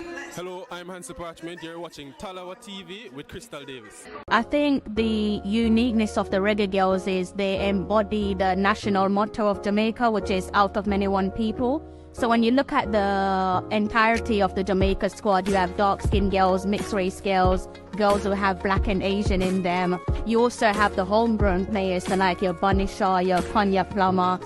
Hello, I'm Hansi Parchment. You're watching Talawa TV with Crystal Davis. I think the uniqueness of the Reggae Girlz is they embody the national motto of Jamaica, which is out of many one people. So when you look at the entirety of the Jamaica squad, you have dark-skinned girls, mixed-race girls, girls who have black and Asian in them. You also have the homegrown players, so like your Bunny Shaw, your Konya Plummer,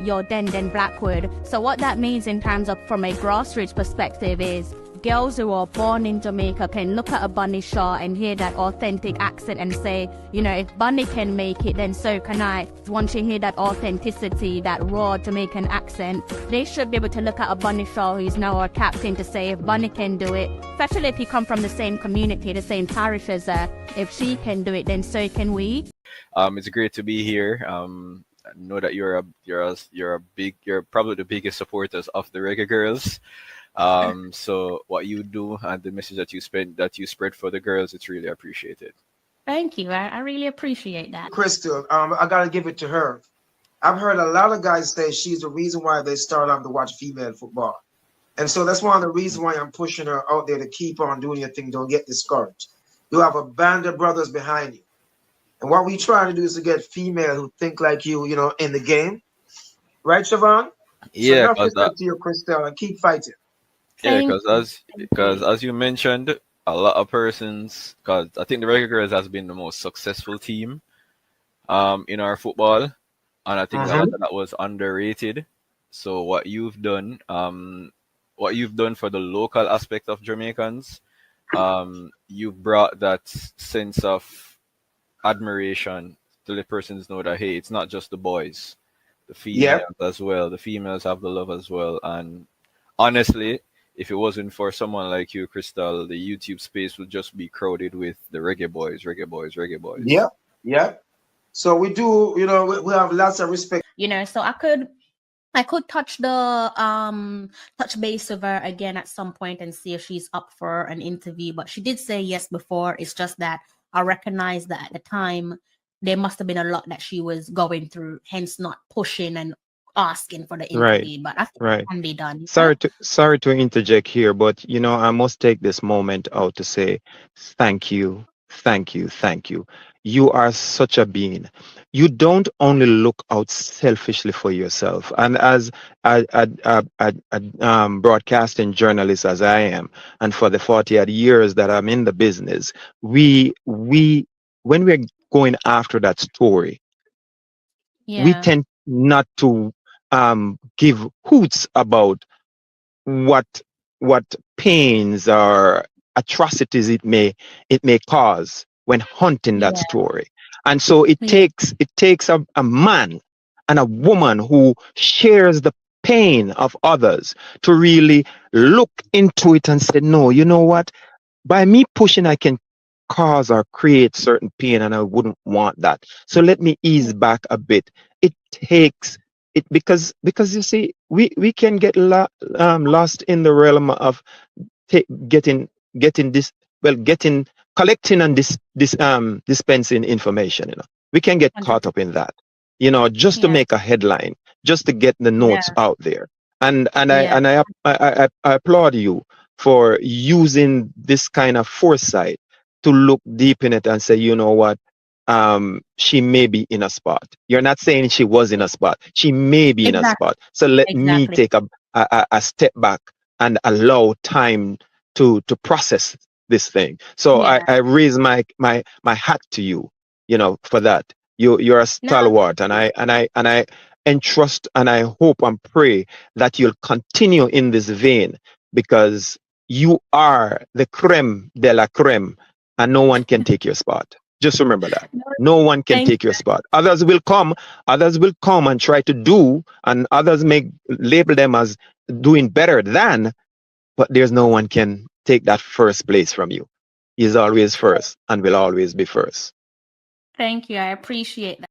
your Den Blackwood. So what that means in terms of from a grassroots perspective is girls who are born in Jamaica can look at a Bunny Shaw and hear that authentic accent and say, you know, if Bunny can make it, then so can I. Once you hear that authenticity, that raw Jamaican accent, they should be able to look at a Bunny Shaw who's now our captain to say, if Bunny can do it, especially if you come from the same community, the same parish as her, if she can do it, then so can we. It's great to be here. I know that you're probably the biggest supporters of the Reggae Girlz. So what you do and the message that you spread for the girls, it's really appreciated. Thank you. I really appreciate that. Crystal, I gotta give it to her. I've heard a lot of guys say she's the reason why they start off to watch female football. And so that's one of the reasons why I'm pushing her out there to keep on doing your thing. Don't get discouraged. You have a band of brothers behind you. And what we try to do is to get female who think like you know, in the game. Right, Siobhan? Yeah, so enough respect to you, Crystal, and keep fighting. Yeah, because as you mentioned, a lot of persons, because I think the Reggae Girlz has been the most successful team in our football, and I think a lot of that was underrated. So what you've done for the local aspect of Jamaicans, you've brought that sense of admiration to the persons know that, hey, it's not just the boys, the females as well. The females have the love as well. And honestly, if it wasn't for someone like you, Crystal, the YouTube space would just be crowded with the reggae boys, reggae boys, reggae boys. Yeah. So we do, you know, we have lots of respect. You know, so I could touch base with her again at some point and see if she's up for an interview. But she did say yes before. It's just that I recognize that at the time there must have been a lot that she was going through, hence not pushing and asking for the interview. But I think it can be done. Sorry to interject here, but you know, I must take this moment out to say thank you. You are such a being. You don't only look out selfishly for yourself. And as a broadcasting journalist as I am, and for the 40 odd years that I'm in the business, when we're going after that story, we tend not to give hoots about what pains or atrocities it may cause when hunting that story. And so it takes a man and a woman who shares the pain of others to really look into it and say, no, you know what, by me pushing I can cause or create certain pain, and I wouldn't want that. So let me ease back a bit. It takes it because you see, we can get lost in the realm of collecting and dispensing information. You know, we can get caught up in that. You know, just to make a headline, just to get the notes out there. And I applaud you for using this kind of foresight to look deep in it and say, you know what, she may be in a spot. You're not saying she was in a spot. She may be in a spot. So let me take a step back and allow time to process this thing. So I raise my hat to you, you know, for that. You're a stalwart, and I entrust and I hope and pray that you'll continue in this vein, because you are the creme de la creme, and no one can take your spot. Just remember that. No one can take your spot. Others will come and try to do, and others may label them as doing better than, but there's no one can take that first place from you. He's always first and will always be first. Thank you. I appreciate that.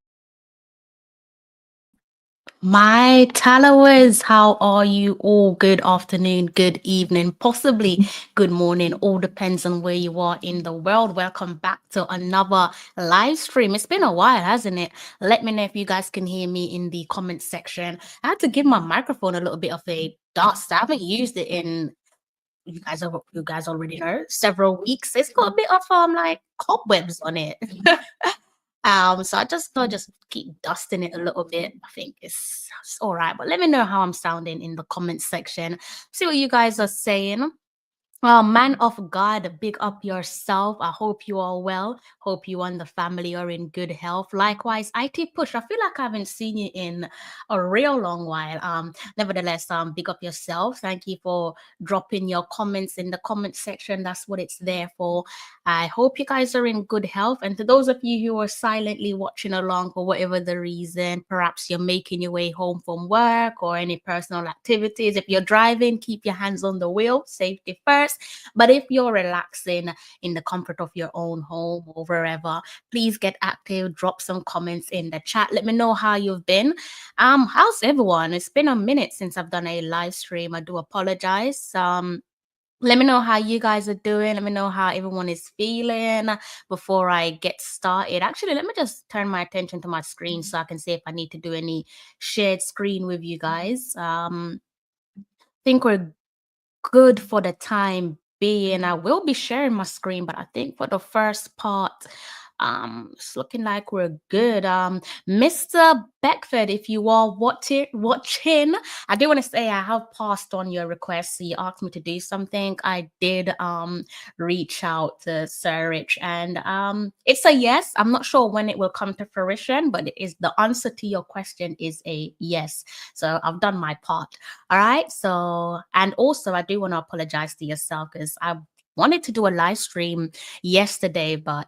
My Talawers, how are you all? Good afternoon, good evening, possibly good morning. All depends on where you are in the world. Welcome back to another live stream. It's been a while, hasn't it? Let me know if you guys can hear me in the comments section. I had to give my microphone a little bit of a dust. I haven't used it in you guys already know, several weeks. It's got a bit of like cobwebs on it. So I just thought just keep dusting it a little bit. I think it's all right. But let me know how I'm sounding in the comments section. See what you guys are saying. Man of God, big up yourself. I hope you are well. Hope you and the family are in good health. Likewise, IT Push. I feel like I haven't seen you in a real long while. Nevertheless, big up yourself. Thank you for dropping your comments in the comment section. That's what it's there for. I hope you guys are in good health. And to those of you who are silently watching along for whatever the reason, perhaps you're making your way home from work or any personal activities. If you're driving, keep your hands on the wheel. Safety first. But if you're relaxing in the comfort of your own home or wherever, please get active. Drop some comments in the chat. Let me know how you've been. How's everyone? It's been a minute since I've done a live stream. I do apologize. Let me know how you guys are doing. Let me know how everyone is feeling before I get started. Actually, let me just turn my attention to my screen so I can see if I need to do any shared screen with you guys. I think we're good for the time being. I will be sharing my screen, but I think for the first part, it's looking like we're good. Mr. Beckford, if you are watching, I do want to say I have passed on your request. So you asked me to do something. I did reach out to Sir Rich, and it's a yes. I'm not sure when it will come to fruition, but it is the answer to your question is a yes. So I've done my part. All right. So, and also I do want to apologize to yourself because I wanted to do a live stream yesterday, but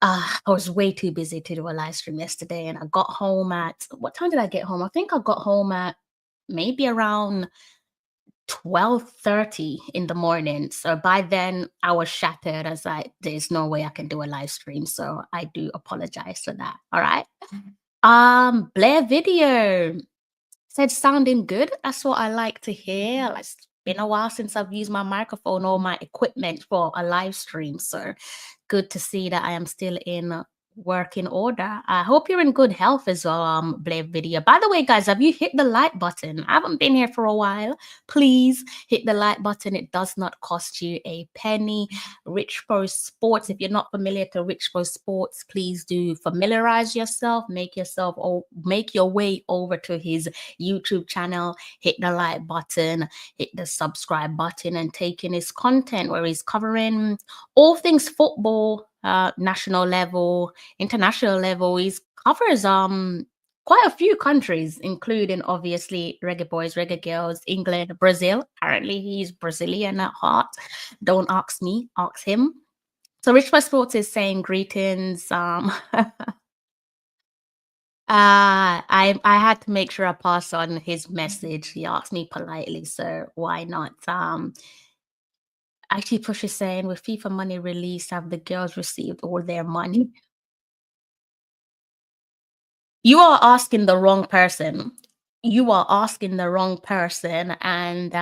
I was way too busy to do a live stream yesterday, and I got home at, what time did I get home? I think I got home at maybe around 12:30 in the morning. So by then I was shattered. I was like, there's no way I can do a live stream. So I do apologize for that. All right. Blair Video said sounding good. That's what I like to hear. It's been a while since I've used my microphone or my equipment for a live stream. So good to see that I am still in working order. I hope you're in good health as well, Blair Video. By the way, guys, have you hit the like button? I haven't been here for a while. Please hit the like button. It does not cost you a penny. Rich Pro Sports, if you're not familiar to Rich Pro Sports, please do familiarize yourself, make your way over to his YouTube channel, hit the like button, hit the subscribe button, and take in his content where he's covering all things football, national level, international level. He covers quite a few countries, including obviously Reggae Boys, Reggae Girls, England, Brazil. Apparently he's Brazilian at heart. Don't ask me, ask him. So Rich Boy Sports is saying greetings. I had to make sure I pass on his message. He asked me politely, so why not? Actually, Push is saying with FIFA money release, have the girls received all their money? You are asking the wrong person. You are asking the wrong person, and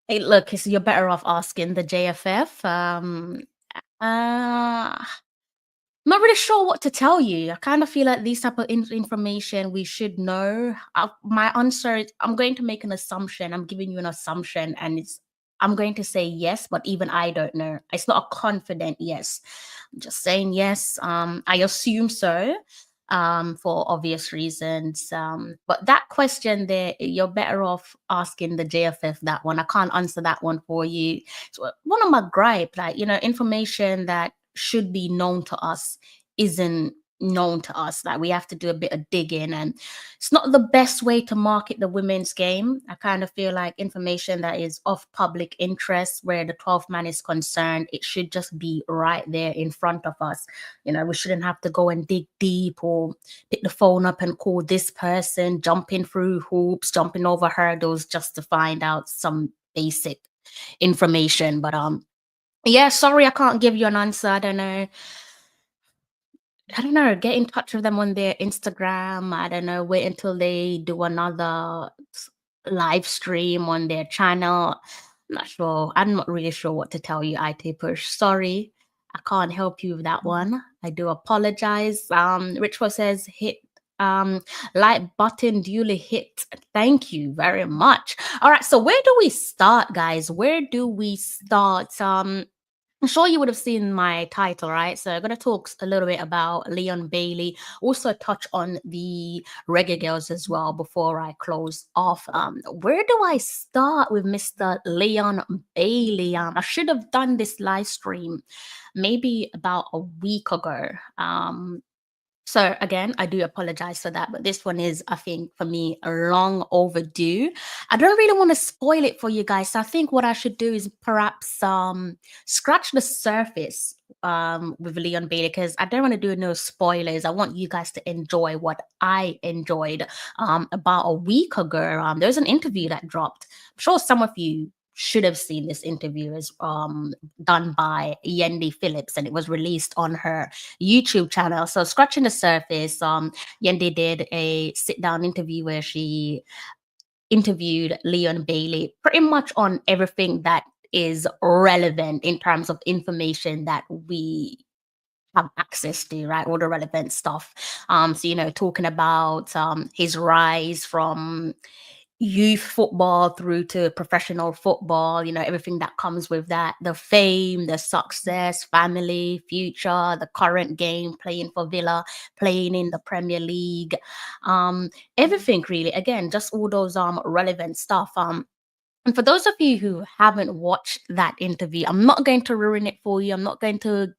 hey, look, you're better off asking the JFF. Not really sure what to tell you. I kind of feel like these type of information we should know. My answer is I'm going to make an assumption. I'm giving you an assumption, and I'm going to say yes, but even I don't know. It's not a confident yes. I'm just saying yes. I assume so, for obvious reasons. But that question there, you're better off asking the JFF that one. I can't answer that one for you. So one of my gripe, like, information that should be known to us isn't known to us. Like, we have to do a bit of digging, and it's not the best way to market the women's game. I kind of feel like information that is of public interest, where the 12th man is concerned, it should just be right there in front of us. We shouldn't have to go and dig deep or pick the phone up and call this person, jumping through hoops, jumping over hurdles just to find out some basic information. But yeah, sorry, I can't give you an answer. I don't know. Get in touch with them on their Instagram. I don't know, wait until they do another live stream on their channel. I'm not sure. I'm not really sure what to tell you, IT Push. Sorry, I can't help you with that one. I do apologize. Ritual says hit Like button duly hit. Thank you very much. All right, so where do we start, guys? Where do we start? I'm sure you would have seen my title, right? So I'm going to talk a little bit about Leon Bailey, also touch on the Reggae Girlz as well before I close off. Where do I start with Mr. Leon Bailey? I should have done this live stream maybe about a week ago. So again, I do apologize for that, but this one is, I think, for me, a long overdue. I don't really want to spoil it for you guys. So I think what I should do is perhaps scratch the surface with Leon Bailey, because I don't want to do no spoilers. I want you guys to enjoy what I enjoyed. About a week ago, there's an interview that dropped. I'm sure some of you should have seen this interview as done by Yendi Phillips, and it was released on her YouTube channel. So scratching the surface, Yendi did a sit-down interview where she interviewed Leon Bailey pretty much on everything that is relevant in terms of information that we have access to, right? All the relevant stuff. So, talking about his rise from youth football through to professional football, everything that comes with that, the fame, the success, family, future, the current game, playing for Villa, playing in the Premier League, everything really, again, just all those relevant stuff. And for those of you who haven't watched that interview, I'm not going to ruin it for you. I'm not going to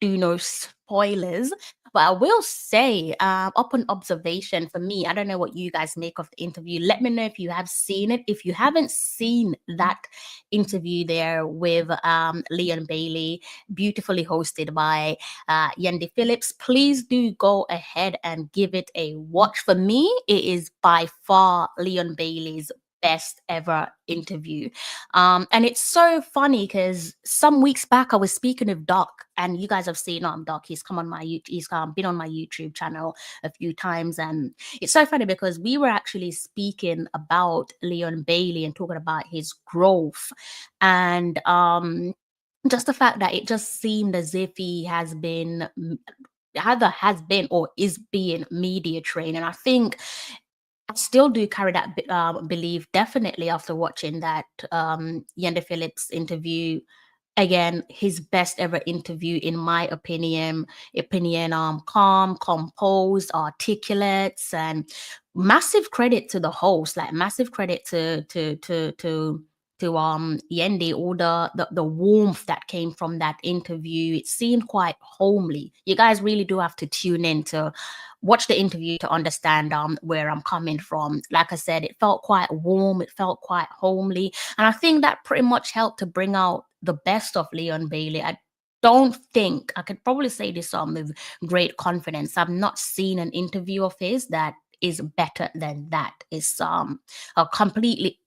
do no spoilers, but I will say, upon observation, for me, I don't know what you guys make of the interview. Let me know if you have seen it. If you haven't seen that interview there with Leon Bailey, beautifully hosted by Yendi Phillips, please do go ahead and give it a watch. For me, it is by far Leon Bailey's best ever interview. And it's so funny because some weeks back I was speaking with Doc, and you guys have seen Doc. He's come on my he's been on my YouTube channel a few times, and it's so funny because we were actually speaking about Leon Bailey and talking about his growth, and just the fact that it just seemed as if he has been either has been or is being media trained. And I think I still do carry that belief, definitely after watching that Yender Phillips interview. Again, his best ever interview, in my opinion. Calm, composed, articulate, and massive credit to the host. Like massive credit to Yendi, all the warmth that came from that interview. It seemed quite homely. You guys really do have to tune in to watch the interview to understand where I'm coming from. Like I said, it felt quite warm, it felt quite homely, and I think that pretty much helped to bring out the best of Leon Bailey. I don't think I could probably say this with great confidence. I've not seen an interview of his that is better than that. It's a complete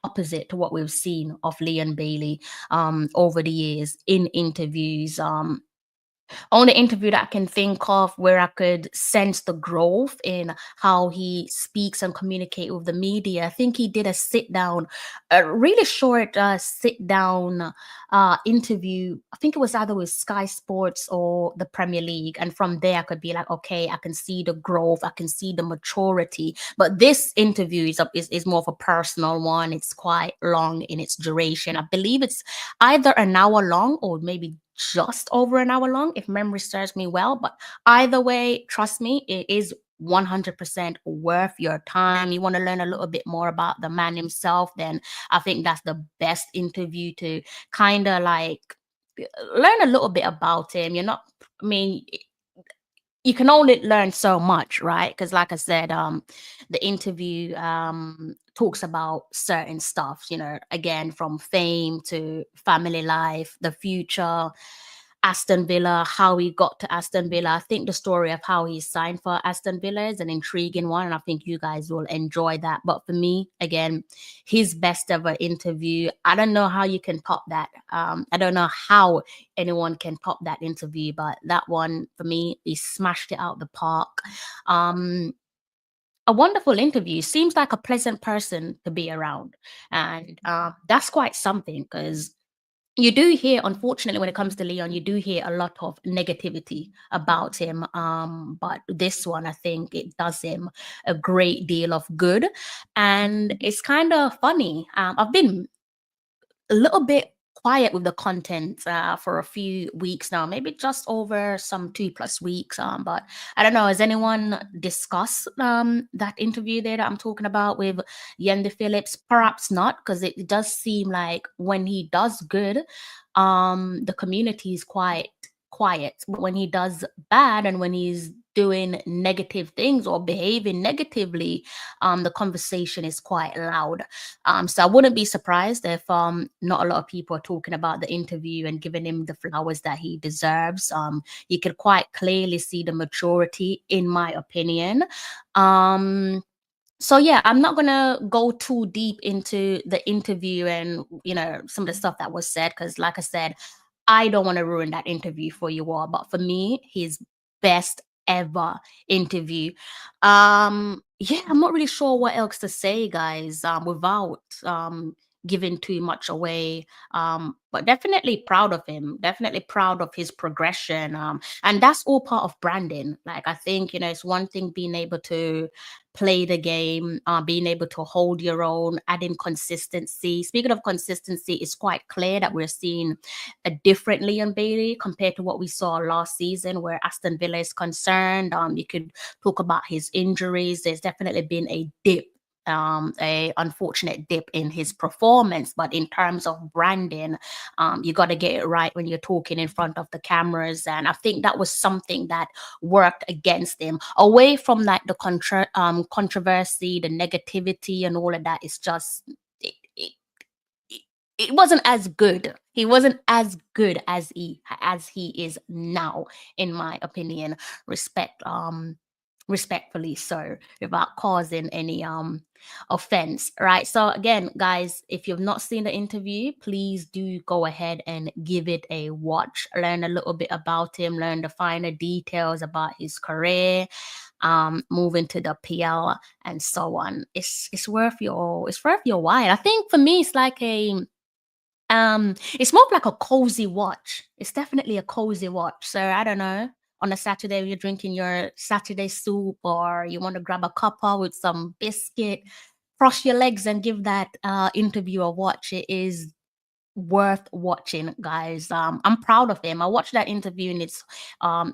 opposite to what we've seen of Leon Bailey over the years in interviews. Only interview that I can think of where I could sense the growth in how he speaks and communicate with the media. I think he did a sit down, a really short sit down interview. I think it was either with Sky Sports or the Premier League. And from there, I could be like, okay, I can see the growth, I can see the maturity. But this interview is more of a personal one. It's quite long in its duration. I believe it's either an hour long or maybe just over an hour long, if memory serves me well. But either way, trust me, it is 100% worth your time. You want to learn a little bit more about the man himself, then I think that's the best interview to kind of like learn a little bit about him. You can only learn so much, right? Because like I said, the interview talks about certain stuff, again, from fame to family life, the future, Aston Villa, how he got to Aston Villa. I think the story of how he signed for Aston Villa is an intriguing one, and I think you guys will enjoy that. But for me, again, his best ever interview. I don't know how you can top that. I don't know how anyone can top that interview, but that one for me, he smashed it out the park. A wonderful interview. Seems like a pleasant person to be around, and that's quite something because you do hear, unfortunately, when it comes to Leon, you do hear a lot of negativity about him. But this one, I think it does him a great deal of good. And it's kind of funny. I've been a little bit quiet with the content for a few weeks now, maybe just over some 2+ weeks. But I don't know, has anyone discussed that interview there that I'm talking about with Yendi Phillips? Perhaps not, because it does seem like when he does good, the community is quite quiet. But when he does bad and when he's doing negative things or behaving negatively, the conversation is quite loud. So I wouldn't be surprised if not a lot of people are talking about the interview and giving him the flowers that he deserves. You could quite clearly see the maturity, in my opinion. So yeah, I'm not gonna go too deep into the interview and some of the stuff that was said, because like I said, I don't want to ruin that interview for you all. But for me, his best ever interview. Yeah, I'm not really sure what else to say, guys, without giving too much away. But definitely proud of him, definitely proud of his progression. And that's all part of branding. Like, I think, it's one thing being able to play the game, being able to hold your own, adding consistency. Speaking of consistency, it's quite clear that we're seeing a different Leon Bailey compared to what we saw last season, where Aston Villa is concerned. You could talk about his injuries. There's definitely been a dip, a unfortunate dip in his performance. But in terms of branding, you got to get it right when you're talking in front of the cameras. And I think that was something that worked against him. Away from that, the controversy, the negativity, and all of that is just it wasn't as good. He wasn't as good as he is now, in my opinion. Respectfully so, without causing any offense, right? So again, guys, if you've not seen the interview, please do go ahead and give it a watch. Learn a little bit about him, learn the finer details about his career, moving to the PL and so on. It's worth your while. I think for me, it's like it's more of like a cozy watch. It's definitely a cozy watch. So I don't know, on a Saturday when you're drinking your Saturday soup, or you want to grab a cuppa with some biscuit, cross your legs and give that interview a watch. It is worth watching, guys. I'm proud of him. I watched that interview in its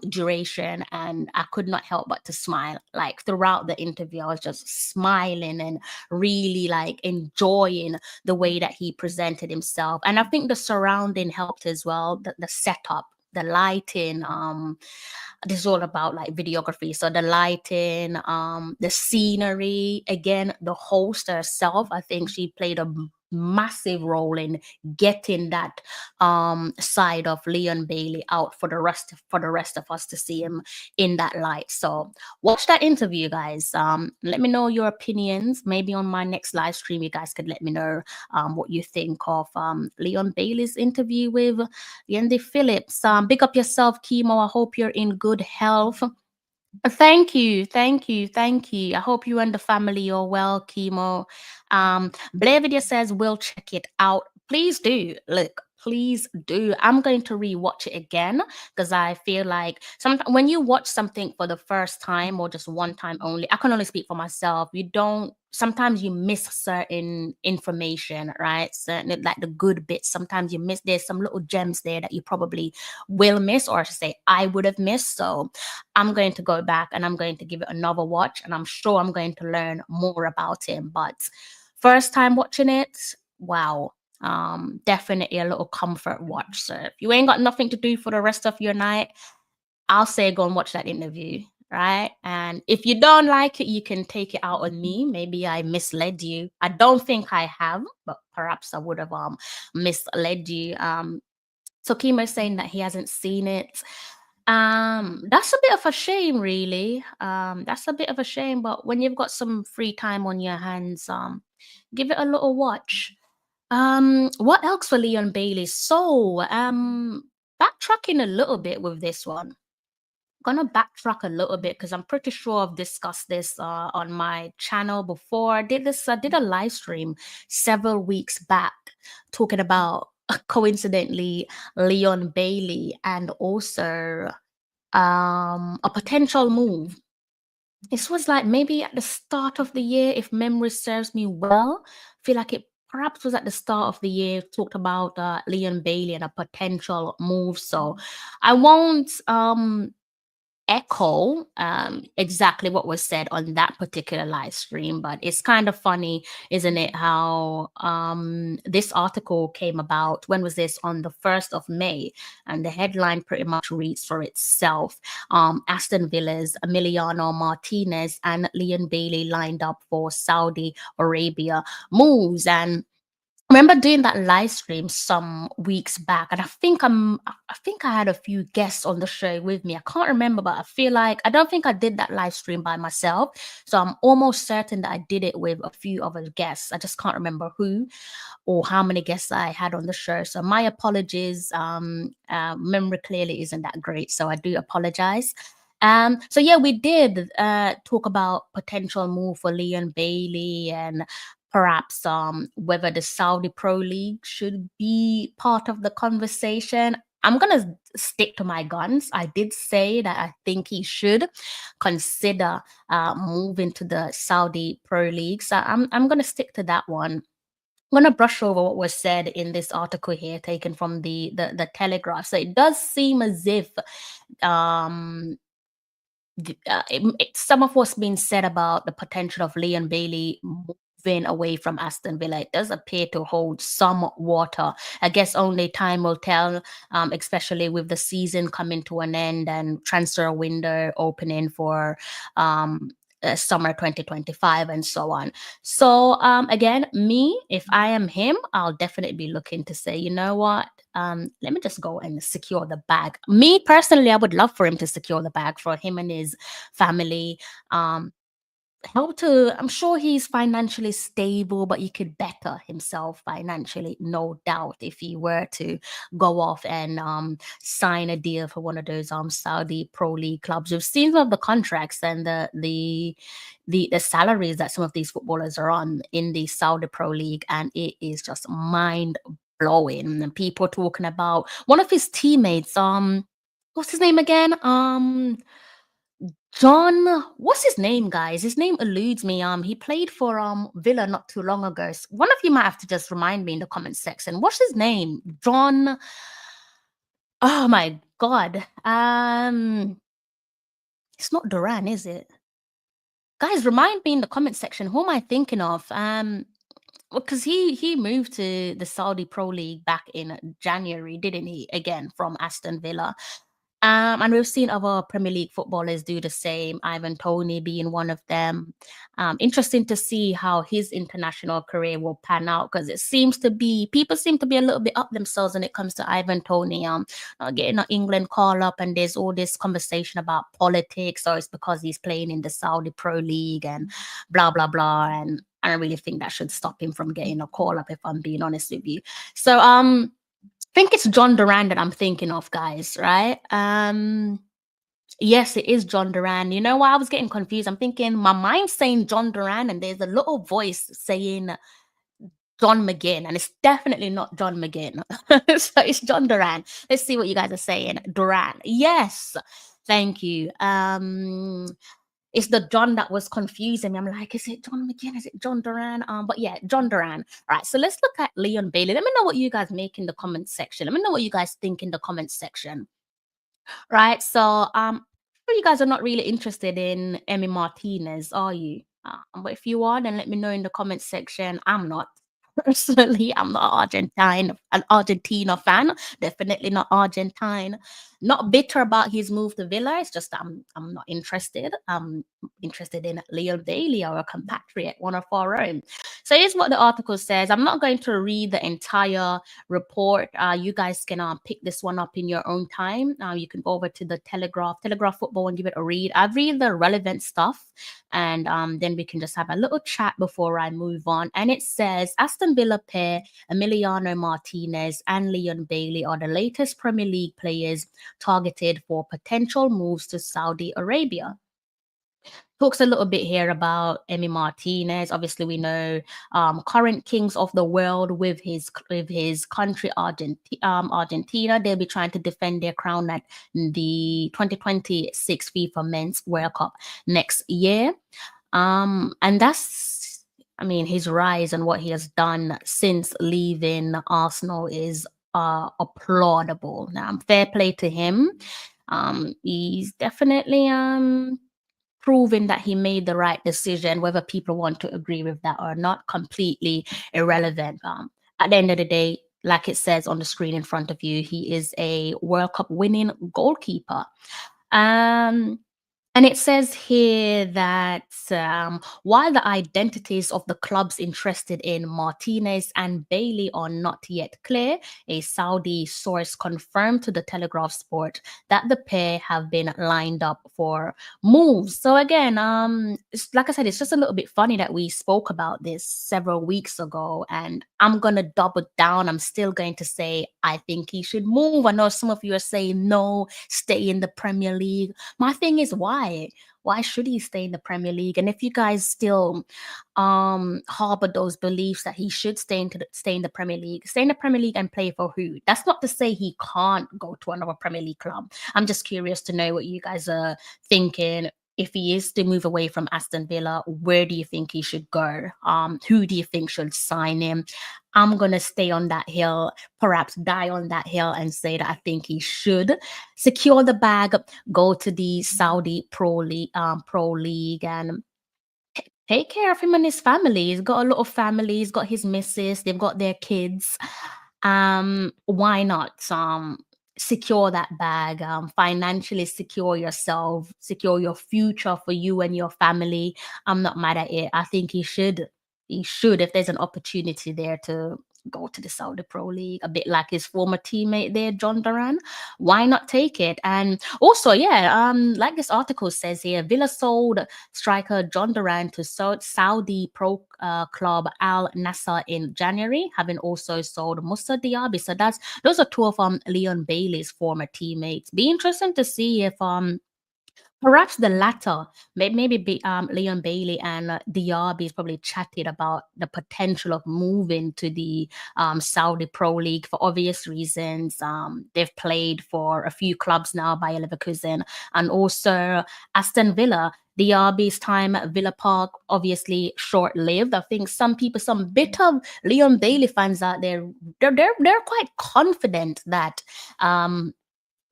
duration, and I could not help but to smile. Like, throughout the interview, I was just smiling and really like enjoying the way that he presented himself. And I think the surrounding helped as well. The setup, the lighting, this is all about like videography. So the lighting, the scenery, again, the host herself, I think she played a massive role in getting that side of Leon Bailey out for the rest of us to see him in that light. So watch that interview, guys. Let me know your opinions. Maybe on my next live stream, you guys could let me know what you think of Leon Bailey's interview with Yendi Phillips. Big up yourself, Chemo. I hope you're in good health. Thank you. I hope you and the family are well, Chemo. Blair Video says we'll check it out. Please do. Look, please do. I'm going to rewatch it again, because I feel like sometimes when you watch something for the first time or just one time only, I can only speak for myself. Sometimes you miss certain information, right? Certain, like the good bits. Sometimes you miss, there's some little gems there that you probably will miss, or I should say I would have missed. So I'm going to go back and I'm going to give it another watch, and I'm sure I'm going to learn more about him. But first time watching it, wow. Definitely a little comfort watch. So if you ain't got nothing to do for the rest of your night, I'll say go and watch that interview, right? And if you don't like it, you can take it out on me. Maybe I misled you. I don't think I have, but perhaps I would have misled you. So Kimo is saying that he hasn't seen it. That's a bit of a shame, really. That's a bit of a shame, but when you've got some free time on your hands, give it a little watch. What else for Leon Bailey? So, backtracking a little bit with this one. Gonna backtrack a little bit, because I'm pretty sure I've discussed this on my channel before. I did a live stream several weeks back talking about coincidentally Leon Bailey and also a potential move. This was like maybe at the start of the year, if memory serves me well. I feel like it perhaps was at the start of the year, talked about Leon Bailey and a potential move. So I won't echo exactly what was said on that particular live stream, but it's kind of funny, isn't it, how this article came about. When was this? On the 1st of May, and the headline pretty much reads for itself. Aston Villa's Emiliano Martinez and Leon Bailey lined up for Saudi Arabia moves. And remember doing that live stream some weeks back, and I think I had a few guests on the show with me. I can't remember, but I feel like I don't think I did that live stream by myself. So I'm almost certain that I did it with a few other guests. I just can't remember who or how many guests I had on the show. So my apologies. Memory clearly isn't that great, so I do apologize. So yeah, we did talk about potential move for Leon Bailey and perhaps whether the Saudi Pro League should be part of the conversation. I'm gonna stick to my guns. I did say that I think he should consider moving to the Saudi Pro League. So I'm gonna stick to that one. I'm gonna brush over what was said in this article here, taken from the Telegraph. So it does seem as if some of what's been said about the potential of Leon Bailey moving away from Aston Villa, it does appear to hold some water. I guess only time will tell, especially with the season coming to an end and transfer window opening for summer 2025 and so on. So again, me, if I am him, I'll definitely be looking to say, you know what, let me just go and secure the bag. Me personally, I would love for him to secure the bag for him and his family. I'm sure he's financially stable, but he could better himself financially, no doubt, if he were to go off and sign a deal for one of those Saudi Pro League clubs. We've seen some of the contracts and the salaries that some of these footballers are on in the Saudi Pro League, and it is just mind blowing. And people talking about one of his teammates, what's his name again? John, what's his name, guys? His name eludes me. He played for Villa not too long ago. So one of you might have to just remind me in the comment section. What's his name? John. Oh my god. It's not Duran, is it? Guys, remind me in the comment section. Who am I thinking of? Because he moved to the Saudi Pro League back in January, didn't he? Again, from Aston Villa. And we've seen other Premier League footballers do the same, Ivan Toney being one of them. Interesting to see how his international career will pan out, because people seem to be a little bit up themselves when it comes to Ivan Toney. Getting an England call up, and there's all this conversation about politics, or it's because he's playing in the Saudi Pro League and blah, blah, blah. And I don't really think that should stop him from getting a call up, if I'm being honest with you. So, think it's John Duran that I'm thinking of, guys, right? Yes, it is John Duran. You know why I was getting confused? I'm thinking my mind's saying John Duran, and there's a little voice saying John McGinn, and it's definitely not John McGinn. So it's John Duran. Let's see what you guys are saying. Duran. Yes. Thank you. It's the John that was confusing me. I'm like, is it John McGinn? Is it John Duran? But yeah, John Duran. All right, so let's look at Leon Bailey. Let me know what you guys make in the comment section. Let me know what you guys think in the comment section. Right, so you guys are not really interested in Emmy Martinez, are you? But if you are, then let me know in the comment section. I'm not. Personally, I'm not an Argentina fan. Definitely not Argentine. Not bitter about his move to Villa. It's just I'm not interested. I'm interested in Leon Bailey, our compatriot, one of our own. So here's what the article says. I'm not going to read the entire report. You guys can pick this one up in your own time. You can go over to the Telegraph Football, and give it a read. I read the relevant stuff, and then we can just have a little chat before I move on. And it says Aston Villa pair Emiliano Martinez and Leon Bailey are the latest Premier League players targeted for potential moves to Saudi Arabia. talks a little bit here about Emi Martinez. Obviously, we know current kings of the world with his country, Argentina. They'll be trying to defend their crown at the 2026 FIFA Men's World Cup next year. And that's, I mean, his rise and what he has done since leaving Arsenal is applaudable. Now, fair play to him. He's definitely proving that he made the right decision. Whether people want to agree with that or not, completely irrelevant. At the end of the day, like it says on the screen in front of you, he is a World Cup winning goalkeeper. And it says here that while the identities of the clubs interested in Martinez and Bailey are not yet clear, a Saudi source confirmed to the Telegraph Sport that the pair have been lined up for moves. So again, like I said, it's just a little bit funny that we spoke about this several weeks ago, and I'm gonna double down. I'm still going to say I think he should move. I know some of you are saying no, stay in the Premier League. My thing is, why? Why should he stay in the Premier League? And if you guys still harbor those beliefs that he should stay in the Premier League, stay in the Premier League and play for who? That's not to say he can't go to another Premier League club. I'm just curious to know what you guys are thinking. If he is to move away from Aston Villa, where do you think he should go? Who do you think should sign him? I'm going to stay on that hill, perhaps die on that hill, and say that I think he should secure the bag, go to the Saudi Pro League and take care of him and his family. He's got a lot of family. He's got his missus. They've got their kids. Why not secure that bag, financially secure yourself, secure your future for you and your family? I'm not mad at it. I think he should, if there's an opportunity there to go to the Saudi Pro League, a bit like his former teammate there, John Duran. Why not take it? And also, like this article says here, Villa sold striker John Duran to Saudi pro club Al Nassr in January, having also sold Moussa Diaby. So those are two of Leon Bailey's former teammates. Be interesting to see if perhaps the latter, maybe Leon Bailey and Diaby is probably chatted about the potential of moving to the Saudi Pro League for obvious reasons. They've played for a few clubs now, Bayer Leverkusen and also Aston Villa. Diaby's time at Villa Park, obviously short-lived. I think some bitter Leon Bailey fans out there, they're quite confident that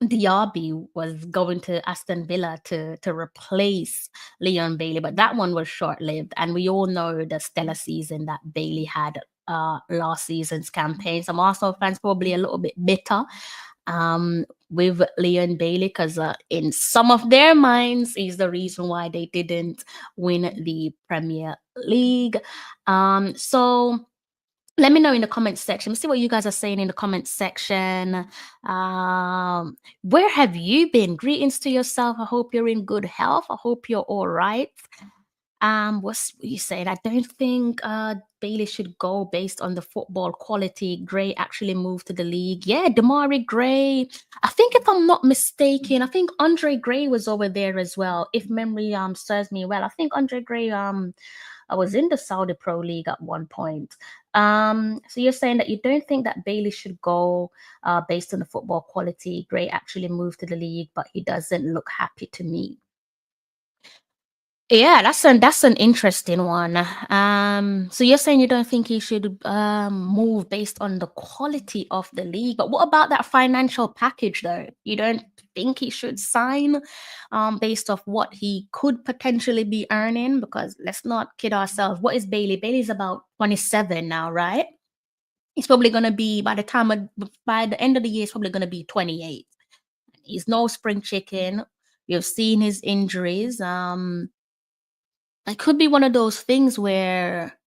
Diaby was going to Aston Villa to replace Leon Bailey, but that one was short-lived. And we all know the stellar season that Bailey had last season's campaign. Some Arsenal fans probably a little bit bitter with Leon Bailey because in some of their minds, he's the reason why they didn't win the Premier League. So let me know in the comments section. Let's see what you guys are saying in the comments section. Where have you been? Greetings to yourself. I hope you're in good health. I hope you're all right. What's you saying? I don't think Bailey should go based on the football quality. Gray actually moved to the league. Yeah, Damari Gray. I think if I'm not mistaken, I think Andre Gray was over there as well. If memory serves me well, I think Andre Gray I was in the Saudi Pro League at one point. So you're saying that you don't think that Bailey should go based on the football quality. Gray actually moved to the league, but he doesn't look happy to me. Yeah, that's an interesting one. So you're saying you don't think he should move based on the quality of the league, but what about that financial package though? You don't think he should sign based off what he could potentially be earning? Because let's not kid ourselves. What is Bailey? Bailey's about 27 now, right? He's probably gonna be by the end of the year, he's probably gonna be 28. He's no spring chicken. You've seen his injuries. It could be one of those things where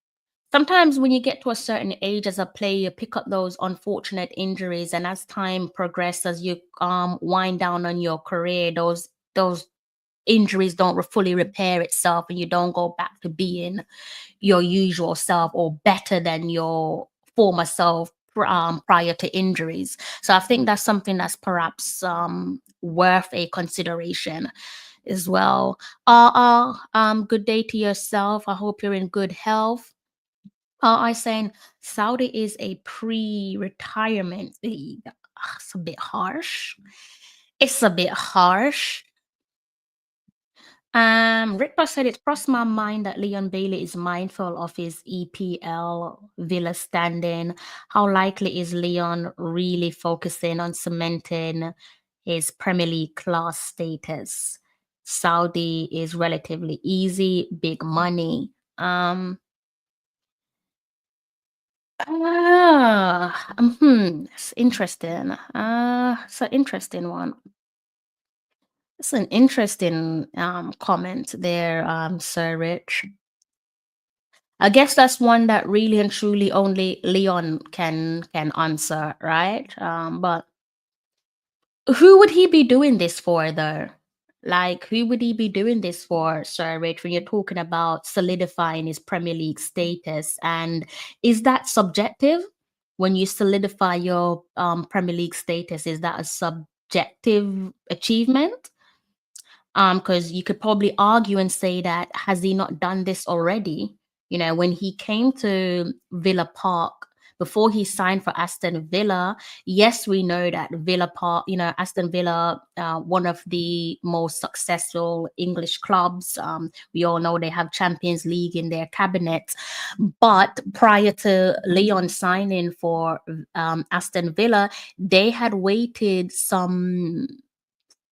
sometimes when you get to a certain age as a player, you pick up those unfortunate injuries, and as time progresses, you wind down on your career, those injuries don't fully repair itself, and you don't go back to being your usual self or better than your former self prior to injuries. So I think that's something that's perhaps worth a consideration. as well. Good day to yourself. I hope you're in good health. I saying Saudi is a pre-retirement league. It's a bit harsh. It's a bit harsh. Richter said it crossed my mind that Leon Bailey is mindful of his EPL Villa standing. How likely is Leon really focusing on cementing his Premier League class status? Saudi is relatively easy, big money. It's interesting. It's an interesting one. It's an interesting comment there, Sir Rich. I guess that's one that really and truly only Leon can answer, right? But who would he be doing this for, though? Like, who would he be doing this for, Sir Rich, when you're talking about solidifying his Premier League status? And is that subjective? When you solidify your Premier League status, is that a subjective achievement? Because you could probably argue and say that has he not done this already? You know, when he came to Villa Park before he signed for Aston Villa, yes, we know that Villa Park, you know, Aston Villa, one of the most successful English clubs. We all know they have Champions League in their cabinet. But prior to Leon signing for Aston Villa, they had waited some,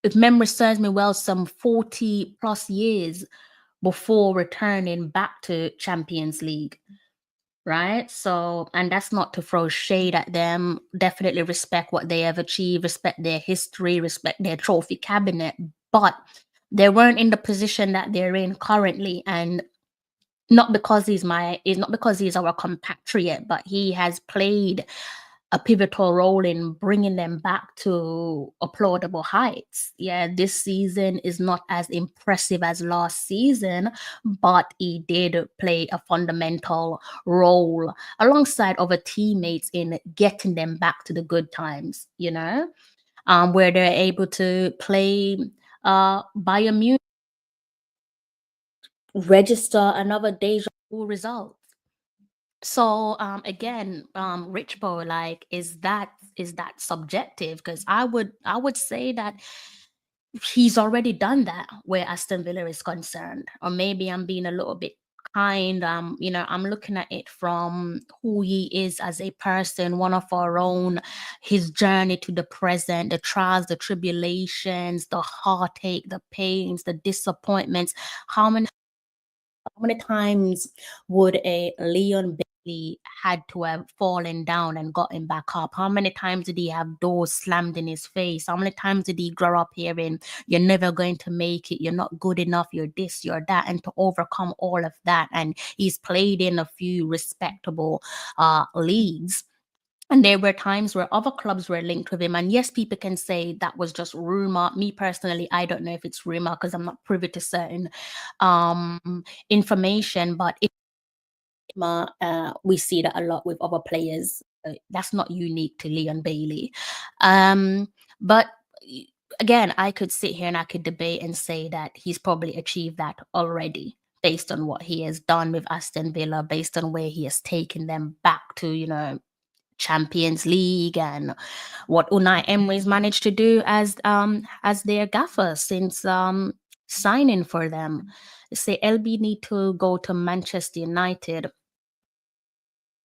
if memory serves me well, some 40 plus years before returning back to Champions League. Right. So, and that's not to throw shade at them. Definitely respect what they have achieved, respect their history, respect their trophy cabinet. But they weren't in the position that they're in currently. And not because he's our compatriot, but he has played a pivotal role in bringing them back to applaudable heights. Yeah, this season is not as impressive as last season, but he did play a fundamental role alongside other teammates in getting them back to the good times, you know, where they're able to play Bayern Munich, register another deja vu result. So again, Richbo, like, is that subjective? Because I would say that he's already done that where Aston Villa is concerned. Or maybe I'm being a little bit kind. You know, I'm looking at it from who he is as a person, one of our own, his journey to the present, the trials, the tribulations, the heartache, the pains, the disappointments. How many times would a Leon Bailey had to have fallen down and gotten back up? How many times did he have doors slammed in his face? How many times did he grow up hearing, you're never going to make it, you're not good enough, you're this, you're that, and to overcome all of that? And he's played in a few respectable leagues. And there were times where other clubs were linked with him. And yes, people can say that was just rumor. Me personally, I don't know if it's rumor because I'm not privy to certain information. But we see that a lot with other players. That's not unique to Leon Bailey. But again, I could sit here and I could debate and say that he's probably achieved that already, based on what he has done with Aston Villa, based on where he has taken them back to, you know, Champions League, and what Unai Emery's managed to do as their gaffer since signing for them. They say LB need to go to Manchester United.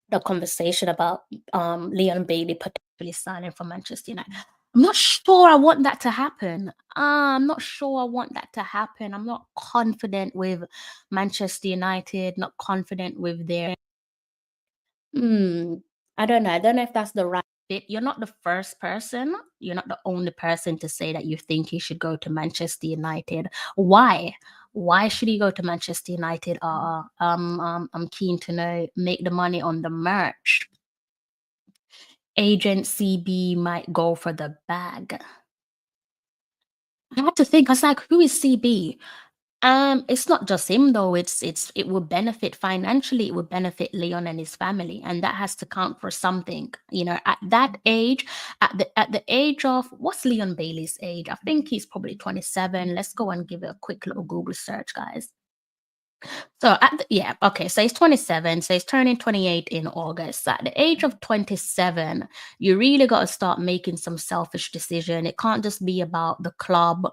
The conversation about Leon Bailey potentially signing for Manchester United. I'm not sure I want that to happen. I'm not sure I want that to happen. I'm not confident with Manchester United, not confident with their I don't know. I don't know if that's the right fit. You're not the first person. You're not the only person to say that you think he should go to Manchester United. Why? Why should he go to Manchester United? I'm keen to know. Make the money on the merch. Agent CB might go for the bag. I had to think. I was like, who is CB? It's not just him though. It will benefit financially. It will benefit Leon and his family, and that has to count for something. You know, at that age, at the age of what's Leon Bailey's age? I think he's probably 27. Let's go and give it a quick little Google search, guys. So yeah, okay. So he's 27. So he's turning 28 in August. So at the age of 27, you really got to start making some selfish decision. It can't just be about the club.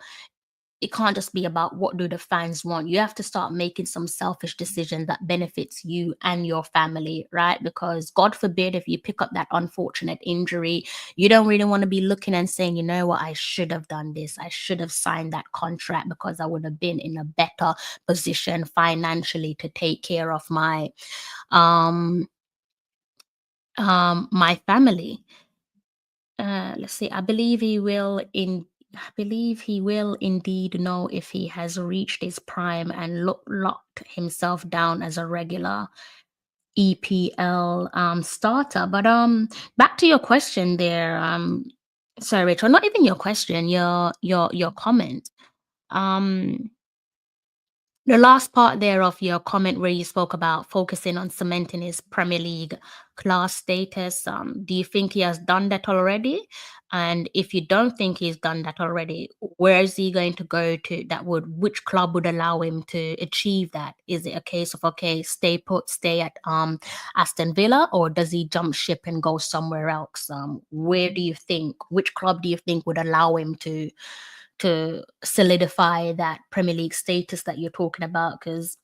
It can't just be about what do the fans want. You have to start making some selfish decision that benefits you and your family, right? Because God forbid if you pick up that unfortunate injury, you don't really want to be looking and saying, you know what, I should have done this. I should have signed that contract because I would have been in a better position financially to take care of um my family. Let's see. I believe he will indeed know if he has reached his prime and locked himself down as a regular EPL starter. But back to your question there, sorry, Rachel, not even your question, your comment. The last part there of your comment where you spoke about focusing on cementing his Premier League class status, do you think he has done that already? And if you don't think he's done that already, where is he going to go to which club would allow him to achieve that? Is it a case of, okay, stay put, stay at Aston Villa, or does he jump ship and go somewhere else? Which club do you think would allow him to solidify that Premier League status that you're talking about? Because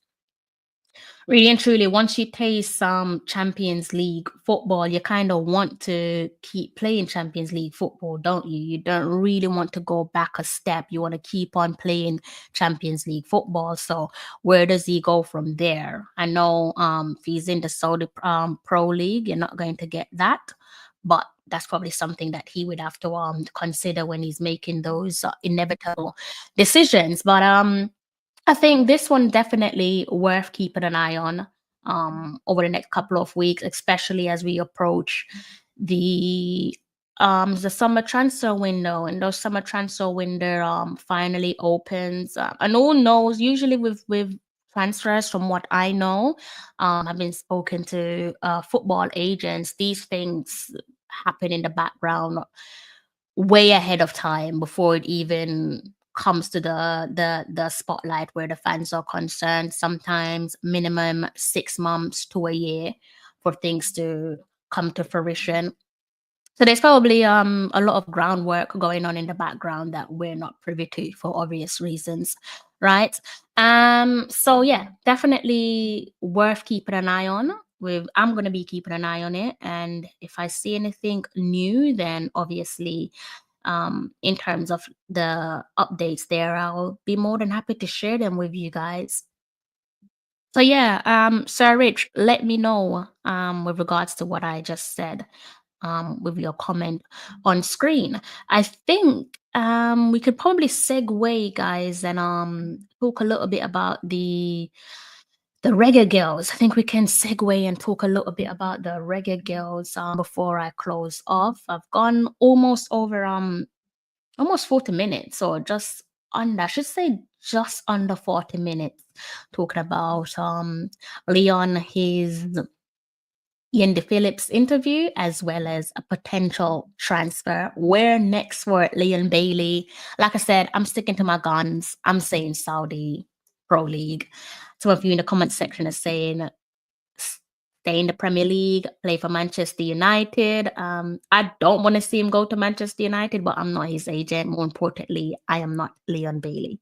really and truly, once you taste some Champions League football, you kind of want to keep playing Champions League football, don't you? You don't really want to go back a step. You want to keep on playing Champions League football. So where does he go from there? I know if he's in the Saudi Pro League, you're not going to get that. But that's probably something that he would have to consider when he's making those inevitable decisions. But I think this one definitely worth keeping an eye on over the next couple of weeks, especially as we approach the summer transfer window, and those summer transfer window finally opens. And who knows? Usually with transfers, from what I know, I've been spoken to football agents. These things happen in the background way ahead of time before it even comes to the spotlight where the fans are concerned. Sometimes minimum 6 months to a year for things to come to fruition. So there's probably a lot of groundwork going on in the background that we're not privy to for obvious reasons, right? So yeah, definitely worth keeping an eye on. I'm gonna be keeping an eye on it, and if I see anything new, then obviously in terms of the updates there, I'll be more than happy to share them with you guys. So yeah, Sir Rich, let me know with regards to what I just said with your comment on screen. I think we could probably segue, guys, and talk a little bit about the Reggae Girlz. I think we can segue and talk a little bit about the Reggae Girlz before I close off. I've gone almost over almost 40 minutes, or just under, I should say just under 40 minutes, talking about Leon, his Yendi Phillips interview, as well as a potential transfer. Where next for Leon Bailey? Like I said, I'm sticking to my guns. I'm saying Saudi Pro League. Some of you in the comment section are saying stay in the Premier League, play for Manchester United. I don't want to see him go to Manchester United, but I'm not his agent. More importantly, I am not Leon Bailey.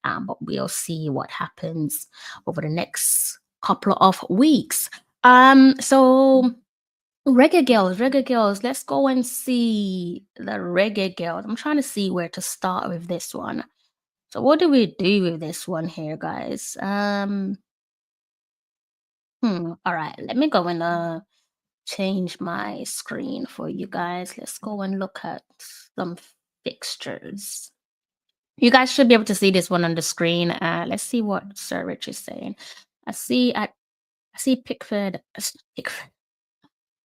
But we'll see what happens over the next couple of weeks. So Reggae Girlz, let's go and see the Reggae Girlz. I'm trying to see where to start with this one. So what do we do with this one here, guys? All right, let me go and change my screen for you guys. Let's go and look at some fixtures. You guys should be able to see this one on the screen. Let's see what Sir Rich is saying. I see Pickford.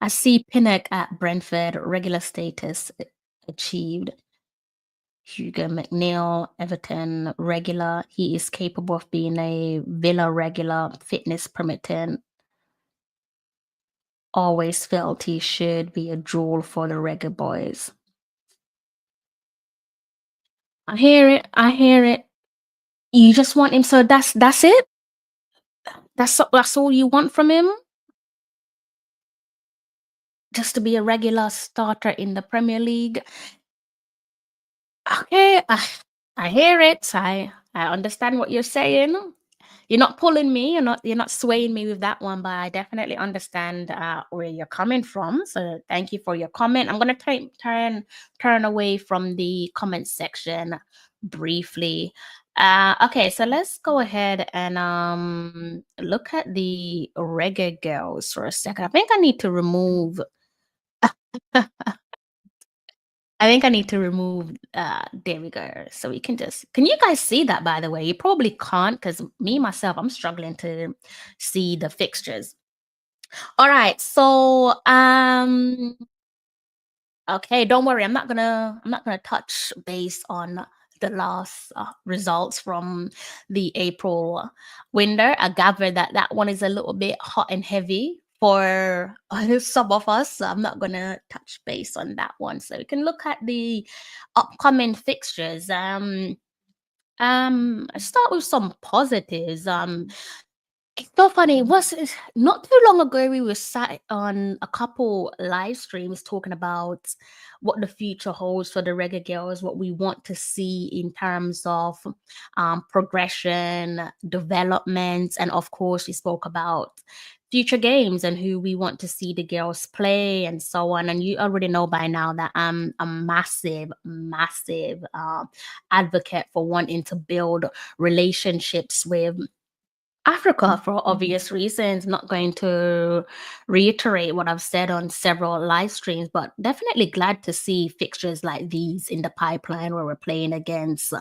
I see Pinnock at Brentford, regular status achieved. Hugo McNeil, Everton regular. He is capable of being a Villa regular, fitness permitting. Always felt he should be a jewel for the Reggae boys. I hear it. I hear it. You just want him, so that's it. That's all you want from him. Just to be a regular starter in the Premier League. Okay, I hear it. I understand what you're saying. You're not pulling me. You're not swaying me with that one, but I definitely understand where you're coming from. So thank you for your comment. I'm gonna turn away from the comment section briefly. Okay, so let's go ahead and look at the Reggae Girlz for a second. I think I need to remove. I think I need to remove there we go. So we can you guys see that, by the way? You probably can't, because me myself, I'm struggling to see the fixtures. All right, so okay, don't worry, I'm not gonna touch base on the last results from the April window. I gather that one is a little bit hot and heavy for some of us, so I'm not gonna touch base on that one. So we can look at the upcoming fixtures. Let's start with some positives. It's so funny. It's not too long ago we were sat on a couple live streams talking about what the future holds for the Reggae Girlz, what we want to see in terms of progression, development, and of course we spoke about future games and who we want to see the girls play and so on. And you already know by now that I'm a massive advocate for wanting to build relationships with Africa for obvious reasons. Not going to reiterate what I've said on several live streams, but definitely glad to see fixtures like these in the pipeline where we're playing against,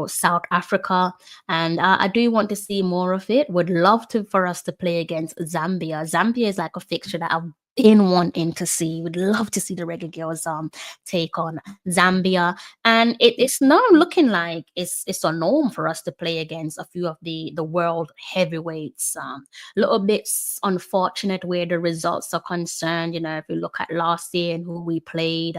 South Africa. And I do want to see more of it. Would love for us to play against Zambia. Zambia is like a fixture that I've been wanting to see. Would love to see the Reggae Girlz take on Zambia. And it's now looking like it's a norm for us to play against a few of the world heavyweights. A little bit unfortunate where the results are concerned. If you look at last year and who we played,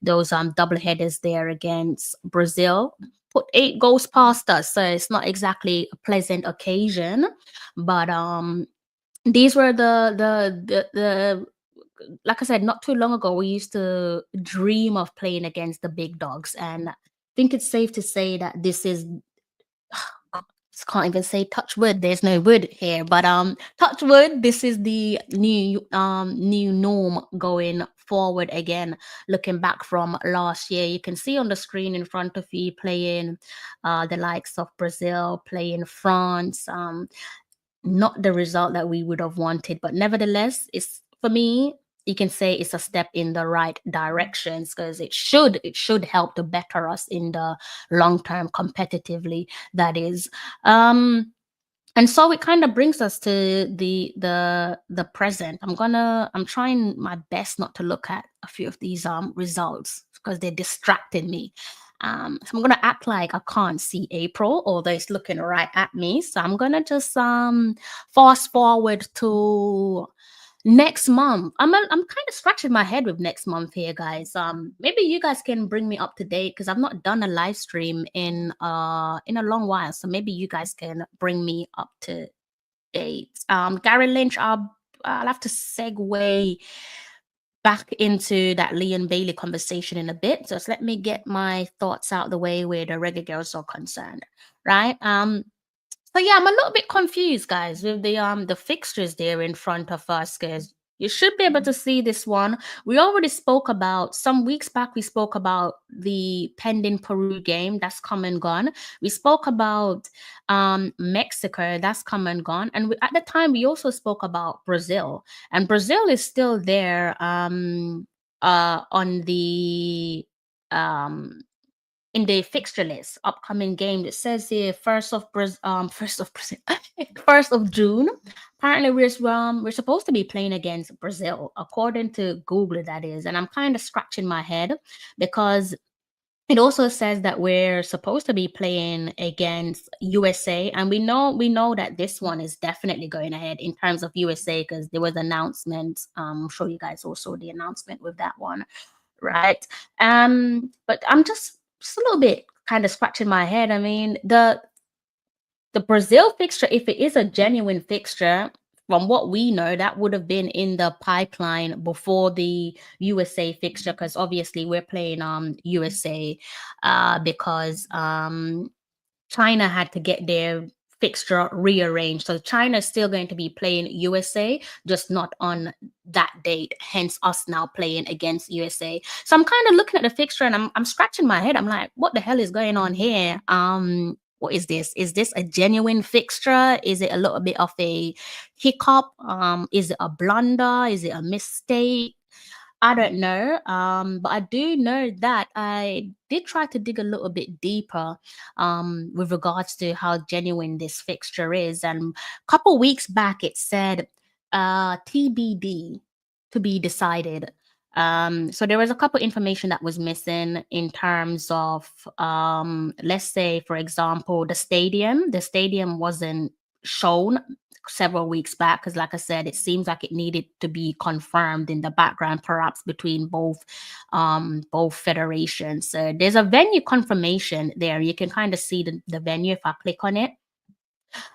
those double headers there against Brazil put 8 goals past us, so it's not exactly a pleasant occasion. But these were the like I said, not too long ago, we used to dream of playing against the big dogs. And I think it's safe to say that this is, can't even say touch wood. There's no wood here, but touch wood. This is the new norm going forward again. Looking back from last year, you can see on the screen in front of you playing the likes of Brazil, playing France. Not the result that we would have wanted, but nevertheless, it's, for me, you can say it's a step in the right directions, because it should help to better us in the long term competitively, that is. And so it kind of brings us to the present. I'm trying my best not to look at a few of these results because they're distracting me. So I'm gonna act like I can't see April, although it's looking right at me. So I'm gonna just fast forward to next month. I'm kind of scratching my head with next month here, guys. Maybe you guys can bring me up to date, because I've not done a live stream in a long while. So maybe you guys can bring me up to date. Gary Lynch, I'll have to segue back into that Leon Bailey conversation in a bit. Just let me get my thoughts out the way where the Reggae Girlz are concerned, right? So yeah, I'm a little bit confused, guys, with the fixtures there in front of us, because you should be able to see this one. We already spoke about, some weeks back, we spoke about the pending Peru game that's come and gone. We spoke about Mexico, that's come and gone. And at the time, we also spoke about Brazil. And Brazil is still there on the in the fixture list, upcoming game. It says here first of June. Apparently, we're supposed to be playing against Brazil, according to Google, that is. And I'm kind of scratching my head because it also says that we're supposed to be playing against USA, and we know that this one is definitely going ahead in terms of USA because there was announcements. I'm sure you guys all saw the announcement with that one, right? But I'm just a little bit kind of scratching my head. I mean, the Brazil fixture, if it is a genuine fixture, from what we know, that would have been in the pipeline before the USA fixture, because obviously we're playing USA because China had to get their fixture rearranged. So China is still going to be playing USA, just not on that date. Hence us now playing against USA. So I'm kind of looking at the fixture and I'm scratching my head. I'm like, what the hell is going on here? What is this? Is this a genuine fixture? Is it a little bit of a hiccup? Is it a blunder? Is it a mistake? I don't know. But I do know that I did try to dig a little bit deeper with regards to how genuine this fixture is. And a couple weeks back, it said TBD, to be decided. So there was a couple information that was missing in terms of, let's say, for example, the stadium. The stadium wasn't shown several weeks back because, like I said, it seems like it needed to be confirmed in the background, perhaps between both federations. So there's a venue confirmation there. You can kind of see the venue if I click on it.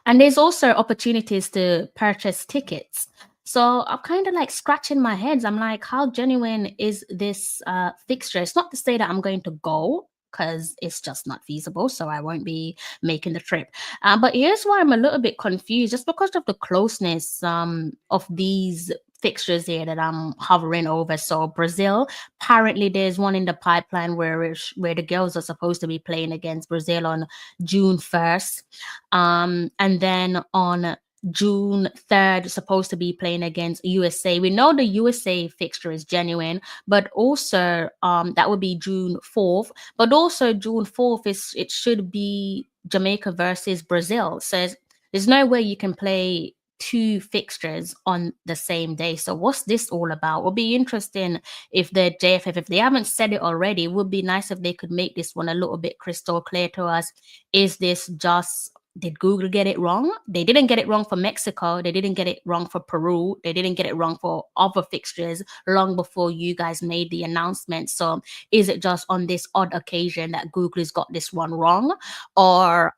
And there's also opportunities to purchase tickets. So I'm kind of like scratching my head. I'm like, how genuine is this fixture? It's not to say that I'm going to go because it's just not feasible. So I won't be making the trip. But here's why I'm a little bit confused, just because of the closeness of these fixtures here that I'm hovering over. So Brazil, apparently there's one in the pipeline where the girls are supposed to be playing against Brazil on June 1st. And then on June 3rd, supposed to be playing against USA. We know the USA fixture is genuine, but also that would be June 4th. But also June 4th it should be Jamaica versus Brazil. So there's no way you can play two fixtures on the same day. So what's this all about? It would be interesting if the JFF, if they haven't said it already, it would be nice if they could make this one a little bit crystal clear to us. Is this just, did Google get it wrong? They didn't get it wrong for Mexico. They didn't get it wrong for Peru. They didn't get it wrong for other fixtures long before you guys made the announcement. So is it just on this odd occasion that Google has got this one wrong? Or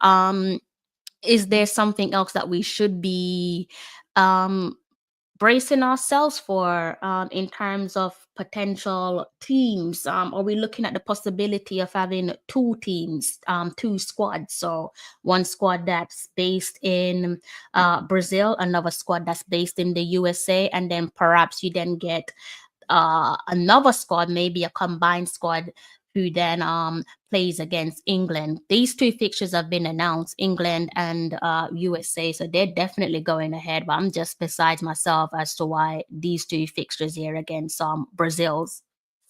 is there something else that we should be bracing ourselves for in terms of potential teams? Are we looking at the possibility of having two teams, two squads? So one squad that's based in Brazil, another squad that's based in the USA, and then perhaps you then get another squad, maybe a combined squad, who then plays against England. These two fixtures have been announced, England and USA, so they're definitely going ahead. But I'm just besides myself as to why these two fixtures here against Brazil's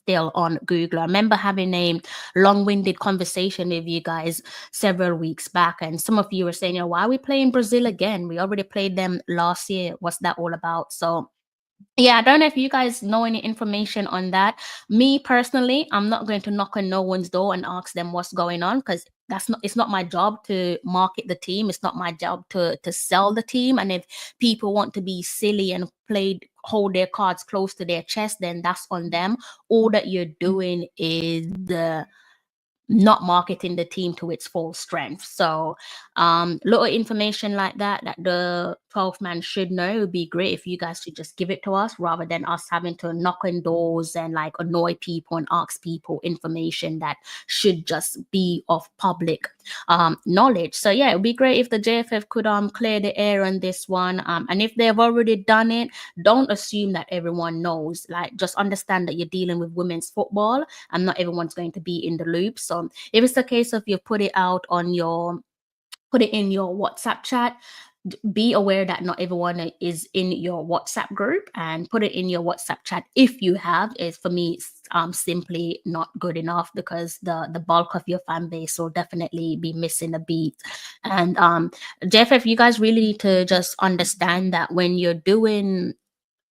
still on Google. I remember having a long-winded conversation with you guys several weeks back, and some of you were saying, why are we playing Brazil again? We already played them last year. What's that all about? So yeah, I don't know if you guys know any information on that. Me personally, I'm not going to knock on no one's door and ask them what's going on, because it's not my job to market the team. It's not my job to sell the team. And if people want to be silly and hold their cards close to their chest, then that's on them. All that you're doing is not marketing the team to its full strength. So little information like that the 12th man should know. It would be great if you guys could just give it to us rather than us having to knock on doors and like annoy people and ask people information that should just be of public knowledge. So yeah, it would be great if the JFF could clear the air on this one. And if they've already done it, don't assume that everyone knows. Like, just understand that you're dealing with women's football and not everyone's going to be in the loop. So if it's the case of you put it in your WhatsApp chat, be aware that not everyone is in your WhatsApp group, and put it in your WhatsApp chat if you have. Is for me simply not good enough, because the bulk of your fan base will definitely be missing a beat. And Jeff, if you guys really need to just understand that when you're doing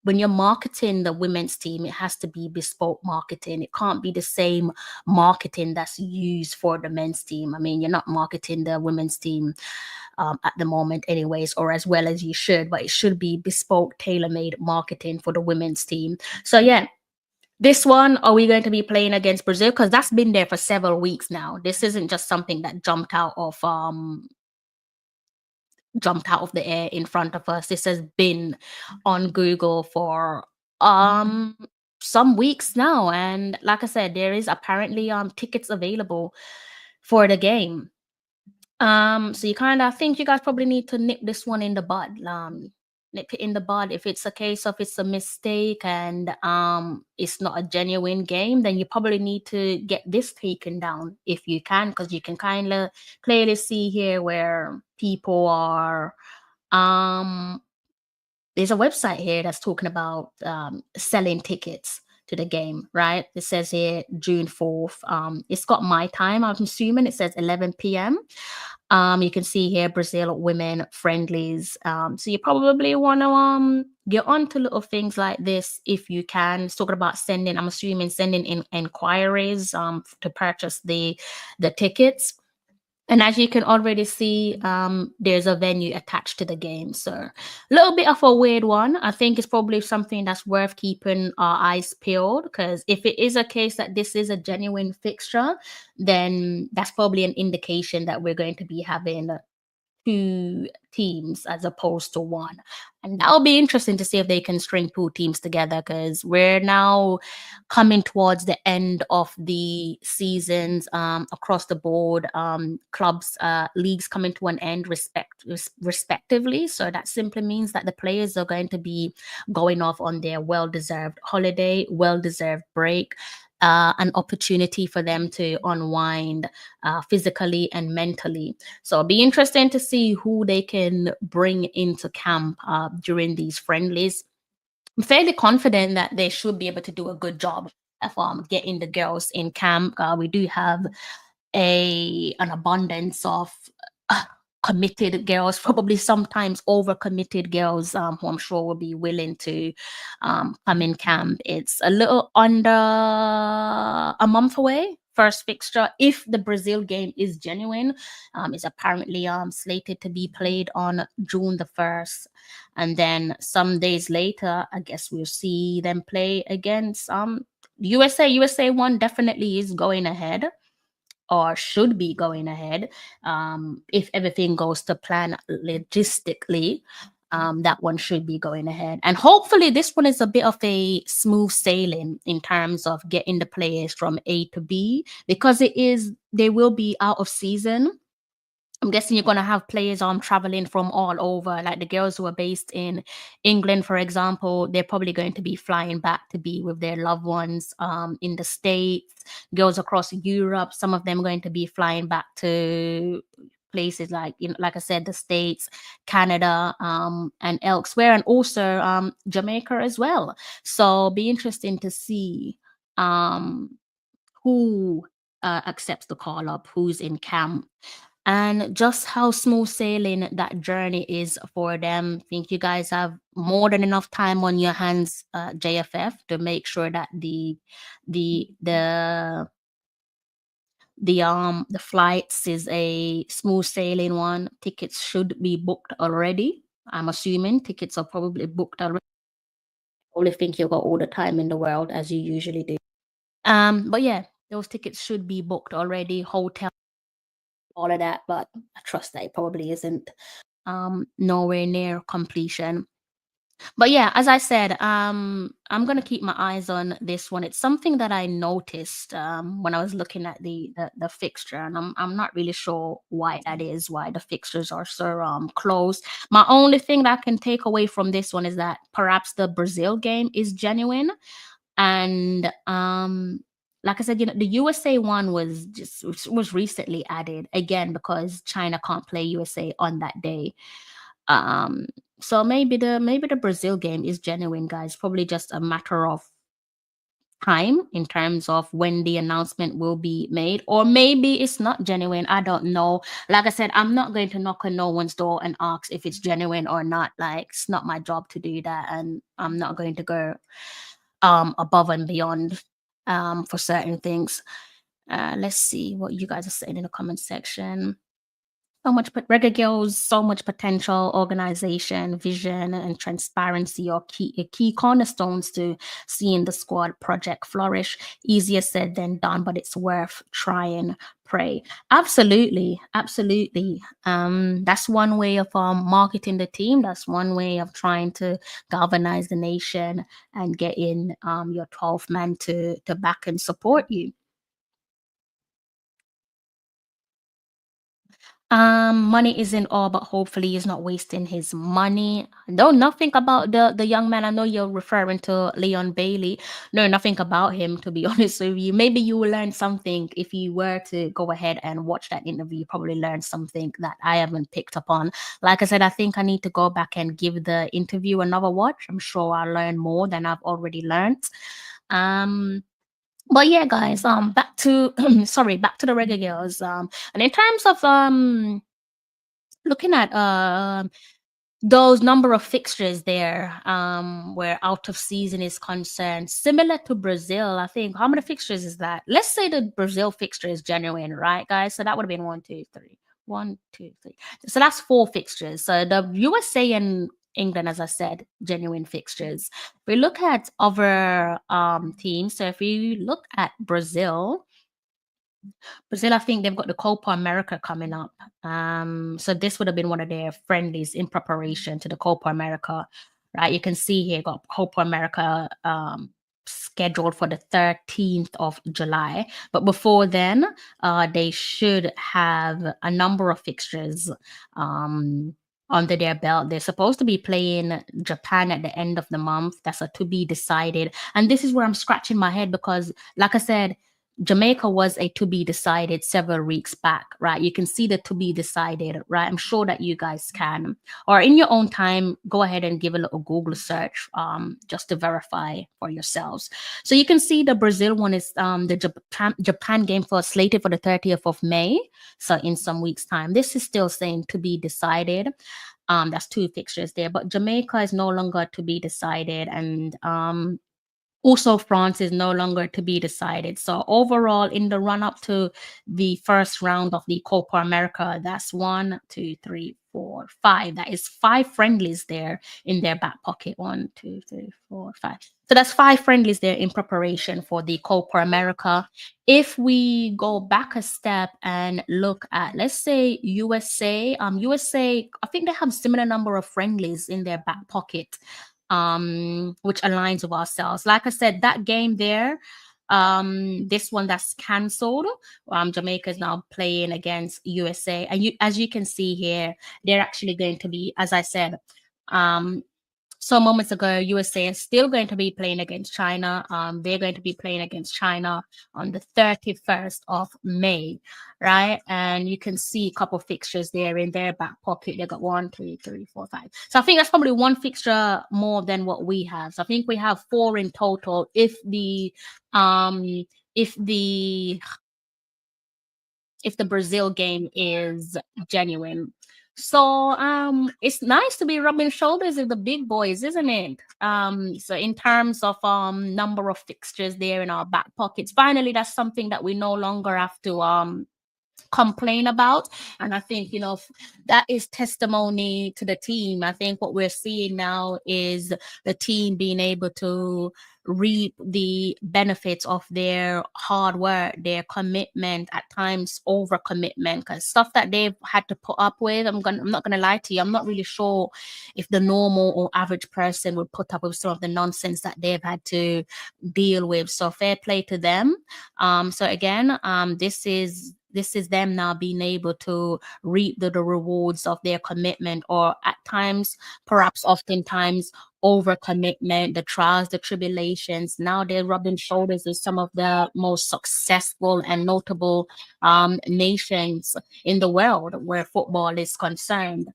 when you're marketing the women's team, it has to be bespoke marketing. It can't be the same marketing that's used for the men's team. I mean, you're not marketing the women's team at the moment anyways, or as well as you should, but it should be bespoke, tailor-made marketing for the women's team. So yeah, this one, are we going to be playing against Brazil? Because that's been there for several weeks now. This isn't just something that jumped out of the air in front of us. This has been on Google for some weeks now, and like I said, there is apparently tickets available for the game. So you kind of think you guys probably need to nip this one in the bud. Nip it in the bud. If it's a case of it's a mistake and it's not a genuine game, then you probably need to get this taken down if you can, because you can kind of clearly see here where people are there's a website here that's talking about selling tickets to the game, right? It says here June 4th. It's got my time, I'm assuming. It says 11 p.m. You can see here Brazil women friendlies. So you probably want to get on to little things like this if you can. It's talking about sending, I'm assuming sending in inquiries to purchase the tickets. And as you can already see, there's a venue attached to the game. So a little bit of a weird one. I think it's probably something that's worth keeping our eyes peeled, because if it is a case that this is a genuine fixture, then that's probably an indication that we're going to be having 2 teams as opposed to 1. And that'll be interesting to see if they can string 2 teams together, because we're now coming towards the end of the seasons across the board. Clubs, leagues coming to an end respectively. So that simply means that the players are going to be going off on their well-deserved holiday, well-deserved break. An opportunity for them to unwind physically and mentally. So it'll be interesting to see who they can bring into camp during these friendlies. I'm fairly confident that they should be able to do a good job of getting the girls in camp. We do have an abundance of committed girls, probably sometimes overcommitted girls, who I'm sure will be willing to come in camp. It's a little under a month away. First fixture, if the Brazil game is genuine, is apparently slated to be played on June the 1st. And then some days later, I guess we'll see them play against USA. USA 1 definitely is going ahead, or should be going ahead, if everything goes to plan logistically. That one should be going ahead, and hopefully this one is a bit of a smooth sailing in terms of getting the players from A to B, because they will be out of season. I'm guessing you're going to have players traveling from all over, like the girls who are based in England, for example. They're probably going to be flying back to be with their loved ones in the States. Girls across Europe, some of them going to be flying back to places like, like I said, the States, Canada, and elsewhere, and also Jamaica as well. So be interesting to see who accepts the call up, who's in camp, and just how smooth sailing that journey is for them. I think you guys have more than enough time on your hands, JFF, to make sure that the flights is a smooth sailing one. Tickets should be booked already. I'm assuming tickets are probably booked already. Only think you've got all the time in the world, as you usually do. But yeah, those tickets should be booked already. Hotel, all of that, but I trust that it probably isn't nowhere near completion. But yeah, as I said, I'm gonna keep my eyes on this one. It's something that I noticed when I was looking at the fixture, and I'm not really sure why that is, why the fixtures are so close. My only thing that I can take away from this one is that perhaps the Brazil game is genuine, and like I said, the USA one was recently added again because China can't play USA on that day. So maybe the Brazil game is genuine, guys. Probably just a matter of time in terms of when the announcement will be made, or maybe it's not genuine. I don't know. Like I said, I'm not going to knock on no one's door and ask if it's genuine or not. Like, it's not my job to do that, and I'm not going to go above and beyond for certain things. Let's see what you guys are saying in the comment section. So much, but Reggae Girlz, so much potential, organization, vision, and transparency are key cornerstones to seeing the squad project flourish. Easier said than done, but it's worth trying. Pray. Absolutely, absolutely. That's one way of marketing the team. That's one way of trying to galvanize the nation and get in your 12 man to back and support you. Money isn't all, but hopefully he's not wasting his money. Know nothing about the young man. I know you're referring to Leon Bailey. Know nothing about him, to be honest with you. Maybe you will learn something if you were to go ahead and watch that interview. You probably learn something that I haven't picked up on. Like I said, I think I need to go back and give the interview another watch. I'm sure I'll learn more than I've already learned. But yeah, guys, back to sorry, back to the Reggae Girlz. And in terms of looking at those number of fixtures there, where out of season is concerned, similar to Brazil, I think. How many fixtures is that? Let's say the Brazil fixture is genuine, right, guys? So that would have been 1, 2, 3. 1, 2, 3. So that's 4 fixtures. So the USA and England, as I said, genuine fixtures. If we look at other teams, so if we look at Brazil, I think they've got the Copa America coming up. So this would have been one of their friendlies in preparation to the Copa America, right? You can see here, got Copa America scheduled for the 13th of July. But before then, they should have a number of fixtures under their belt. They're supposed to be playing Japan at the end of the month. That's a to be decided. And this is where I'm scratching my head because, like I said, Jamaica was a to be decided several weeks back, right? You can see the to be decided, right? I'm sure that you guys can, or in your own time, go ahead and give a little Google search just to verify for yourselves. So you can see the Brazil one is the Japan game for slated for the 30th of May. So in some weeks' time, this is still saying to be decided. That's 2 fixtures there, but Jamaica is no longer to be decided, and also, France is no longer to be decided. So overall, in the run-up to the first round of the Copa America, that's 1, 2, 3, 4, 5. That is 5 friendlies there in their back pocket. 1, 2, 3, 4, 5. So that's 5 friendlies there in preparation for the Copa America. If we go back a step and look at, let's say, USA, I think they have a similar number of friendlies in their back pocket. Which aligns with ourselves. Like I said, that game there, this one that's cancelled. Jamaica is now playing against USA, and as you can see here, they're actually going to be, as I said, some moments ago, USA is still going to be playing against China. They're going to be playing against China on the 31st of May, right? And you can see a couple fixtures there in their back pocket. They got 1, 2, 3, 4, 5. So I think that's probably 1 fixture more than what we have. So I think we have 4 in total. If the Brazil game is genuine. So it's nice to be rubbing shoulders with the big boys, isn't it? So in terms of number of fixtures there in our back pockets, finally that's something that we no longer have to complain about. And I think, that is testimony to the team. I think what we're seeing now is the team being able to reap the benefits of their hard work, their commitment, at times over commitment, because stuff that they've had to put up with, I'm not gonna lie to you, I'm not really sure if the normal or average person would put up with some of the nonsense that they've had to deal with. So fair play to them. So again, this is them now being able to reap the rewards of their commitment, or at times, perhaps oftentimes, over commitment, the trials, the tribulations. Now they're rubbing shoulders with some of the most successful and notable nations in the world where football is concerned.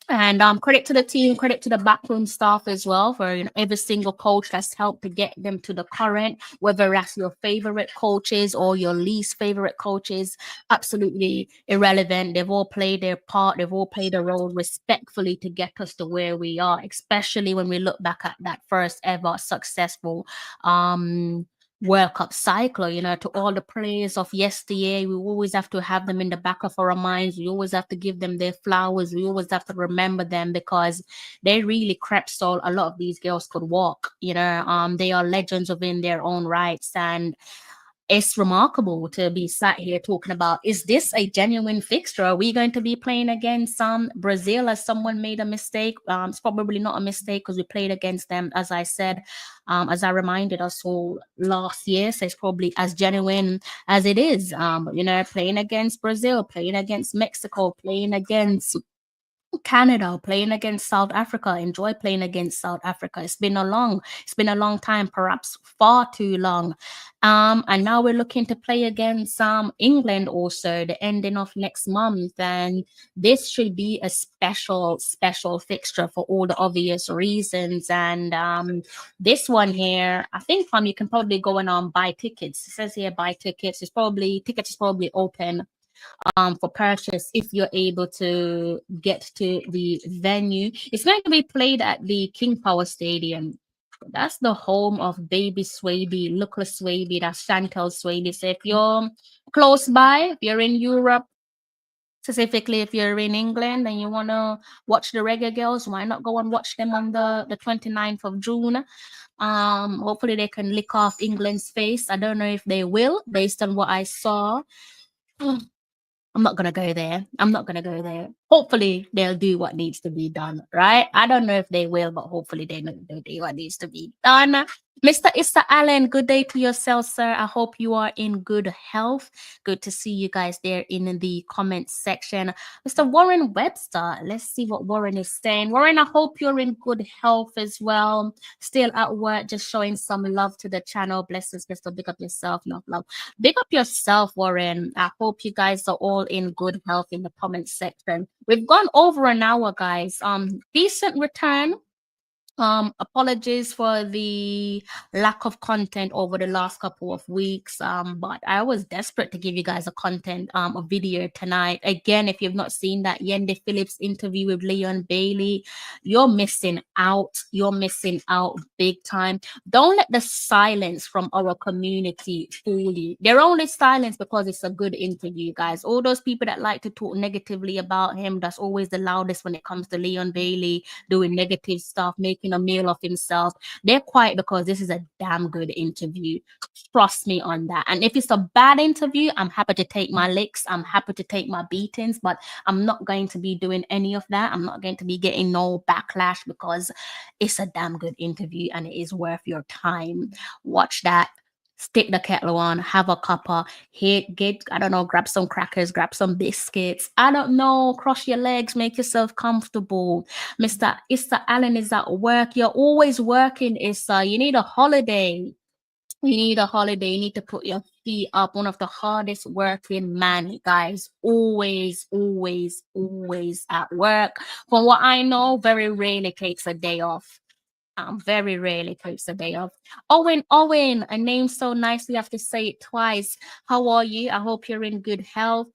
And credit to the team, credit to the backroom staff as well for every single coach that's helped to get them to the current, whether that's your favorite coaches or your least favorite coaches, absolutely irrelevant. They've all played their part, they've all played a role respectfully to get us to where we are, especially when we look back at that first ever successful World Cup cycle, to all the players of yesteryear. We always have to have them in the back of our minds. We always have to give them their flowers. We always have to remember them because they really crept so a lot of these girls could walk. They are legends within their own rights. And it's remarkable to be sat here talking about, is this a genuine fixture? Are we going to be playing against Brazil as someone made a mistake? It's probably not a mistake because we played against them, as I said, as I reminded us all last year. So it's probably as genuine as it is. Playing against Brazil, playing against Mexico, playing against Canada, playing against South Africa. Enjoy playing against South Africa. It's been a long time, perhaps far too long. And now we're looking to play against England also, the ending of next month. And this should be a special fixture for all the obvious reasons. And this one here, I think you can probably go and buy tickets. It says here buy tickets. Tickets is probably open for purchase if you're able to get to the venue. It's going to be played at the King Power Stadium. That's the home of Baby Swaby, Lucas Swaby, that's Chantel Swaby. So if you're close by, if you're in Europe, specifically if you're in England and you want to watch the Reggae Girlz, why not go and watch them on the 29th of June? Hopefully they can lick off England's face. I don't know if they will, based on what I saw. I'm not going to go there. Hopefully, they'll do what needs to be done, right? I don't know if they will, but hopefully they'll do what needs to be done. Mr. Issa Allen, good day to yourself, sir. I hope you are in good health. Good to see you guys there in the comment section. Mr. Warren Webster, let's see what Warren is saying. Warren, I hope you're in good health as well. Still at work, just showing some love to the channel. Blessings, Mr. Big up yourself, enough love. Big up yourself, Warren. I hope you guys are all in good health in the comment section. We've gone over an hour, guys. Decent return. Apologies for the lack of content over the last couple of weeks. But I was desperate to give you guys a video tonight. Again, if you've not seen that Yende Phillips interview with Leon Bailey, you're missing out. You're missing out big time. Don't let the silence from our community fool you. They're only silent because it's a good interview, guys. All those people that like to talk negatively about him, that's always the loudest when it comes to Leon Bailey doing negative stuff, making a meal of himself. They're quiet because this is a damn good interview. Trust me on that. And if it's a bad interview, I'm happy to take my licks. I'm happy to take my beatings, but I'm not going to be doing any of that. I'm not going to be getting no backlash because it's a damn good interview and it is worth your time. Watch that. Stick the kettle on, have a cuppa, grab some crackers, grab some biscuits. I don't know, cross your legs, make yourself comfortable. Mr. Issa Allen is at work. You're always working, Issa. You need a holiday. You need to put your feet up. One of the hardest working man, guys. Always at work. From what I know, very rarely takes a day off. Very rarely takes a day off. Owen, a name so nice you have to say it twice. How are you? I hope you're in good health.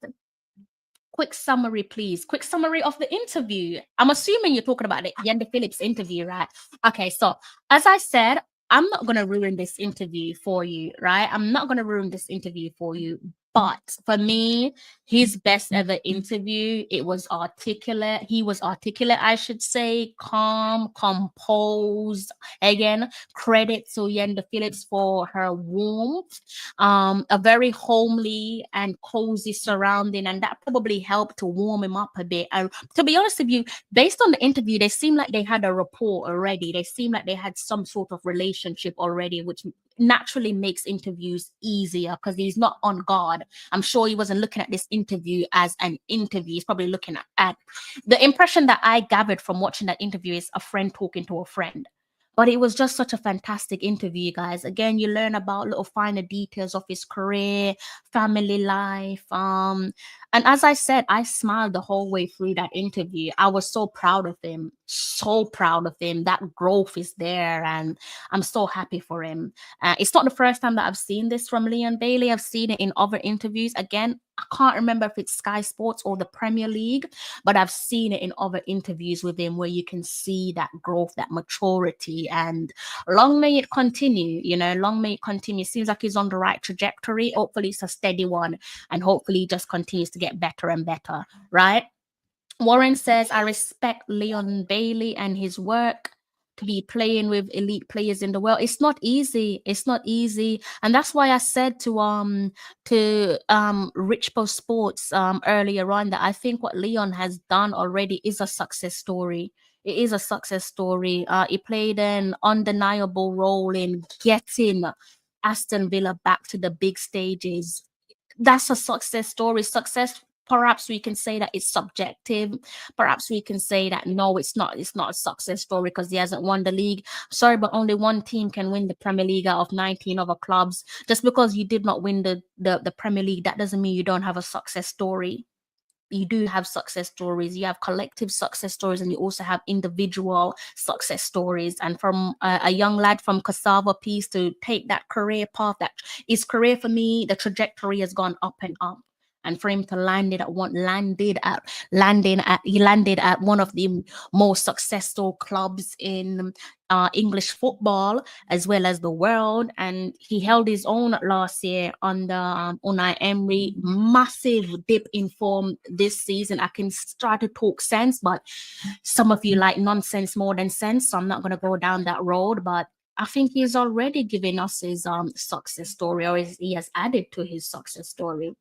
Quick summary, please. Quick summary of the interview. I'm assuming you're talking about the Yende Phillips interview, right? Okay, so as I said, I'm not going to ruin this interview for you, right? I'm not going to ruin this interview for you. But for me, his best ever interview, it was articulate. He was articulate, I should say, calm, composed. Again, credit to Yenda Phillips for her warmth, a very homely and cozy surrounding, and that probably helped to warm him up a bit. And to be honest with you, based on the interview, they seemed like they had a rapport already. They seemed like they had some sort of relationship already, which naturally makes interviews easier because he's not on guard. I'm sure he wasn't looking at this interview as an interview. He's probably looking at the impression that I gathered from watching that interview is a friend talking to a friend. But it was just such a fantastic interview, guys. Again, you learn about little finer details of his career, family life, And as I said, I smiled the whole way through that interview. I was so proud of him, so proud of him. That growth is there, and I'm so happy for him. It's not the first time that I've seen this from Leon Bailey. I've seen it in other interviews. Again, I can't remember if it's Sky Sports or the Premier League, but I've seen it in other interviews with him where you can see that growth, that maturity, and long may it continue. Long may it continue. Seems like he's on the right trajectory. Hopefully, it's a steady one, and hopefully, he just continues to get better and better, right? Warren says, I respect Leon Bailey and his work. To be playing with elite players in the world, it's not easy. It's not easy, and that's why I said to Richpo Sports earlier on that I think what Leon has done already is a success story. It is a success story. He played an undeniable role in getting Aston Villa back to the big stages. That's a success story. Success, perhaps we can say that it's subjective. Perhaps we can say that no, it's not a success story because he hasn't won the league. Sorry, but only one team can win the Premier League out of 19 other clubs. Just because you did not win the Premier League, that doesn't mean you don't have a success story. You do have success stories. You have collective success stories, and you also have individual success stories. And from a young lad from Cassava Peace to take that career path, that his career, for me, the trajectory has gone up and up. And for him to landed at one of the most successful clubs in English football as well as the world, and he held his own last year under Unai Emery. Massive dip in form this season. I can start to talk sense, but some of you like nonsense more than sense, so I'm not going to go down that road. But I think he's already given us his success story, or he has added to his success story.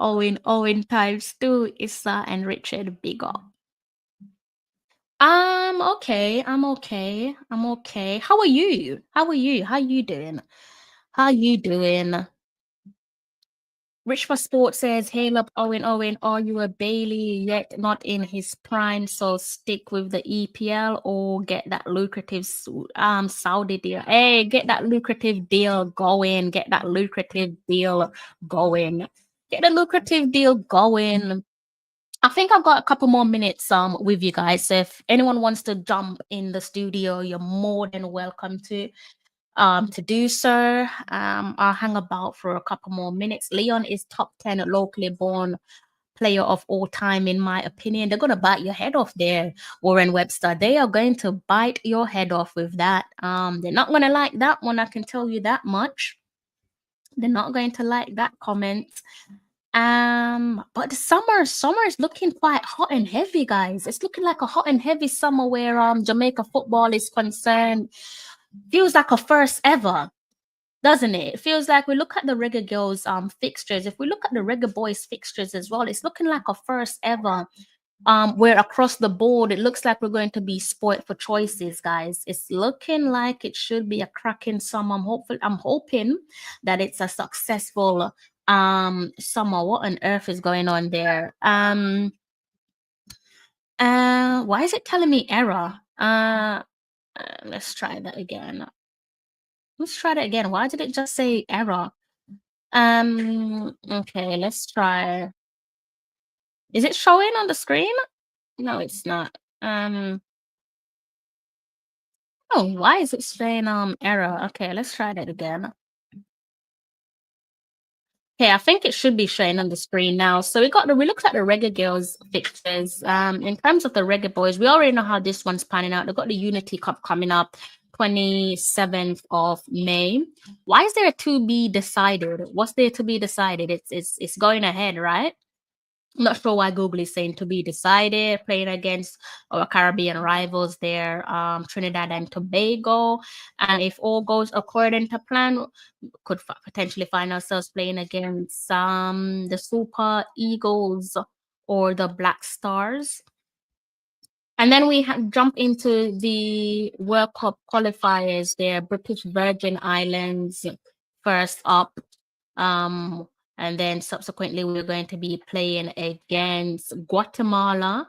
Owen times 2, Issa and Richard, big up. Okay. I'm okay. How are you? How you doing? Rich for Sports says, hail up Owen. Are you a Bailey yet not in his prime? So stick with the EPL or get that lucrative Saudi deal. Hey, get that lucrative deal going. Get the lucrative deal going. I think I've got a couple more minutes with you guys. So if anyone wants to jump in the studio, you're more than welcome to do so. I'll hang about for a couple more minutes. Leon is top 10 locally born player of all time, in my opinion. They're going to bite your head off there, Warren Webster. They are going to bite your head off with that. They're not going to like that one, I can tell you that much. They're not going to like that comment. But the summer is looking quite hot and heavy, guys. It's looking like a hot and heavy summer where Jamaica football is concerned. Feels like a first ever, doesn't it? It feels like we look at the Reggae Girlz fixtures. If we look at the Reggae Boys fixtures as well, it's looking like a first ever. Where across the board it looks like we're going to be spoilt for choices, guys. It's looking like it should be a cracking summer. I'm hoping that it's a successful summer. What on earth is going on there? Why is it telling me error? Let's try that again. Why did it just say error? Okay, let's try. Is it showing on the screen? No, it's not. Oh, why is it saying error? Okay, let's try that again. Okay, I think it should be showing on the screen now. So we looked at the Reggae Girlz fixtures. In terms of the Reggae Boys, we already know how this one's panning out. They've got the Unity Cup coming up 27th of May. Why is there to be decided? What's there to be decided? It's going ahead, right? I'm not sure why Google is saying to be decided, playing against our Caribbean rivals there, Trinidad and Tobago. And if all goes according to plan, could potentially find ourselves playing against the Super Eagles or the Black Stars. And then we jump into the World Cup qualifiers there, British Virgin Islands first up. And then subsequently, we're going to be playing against Guatemala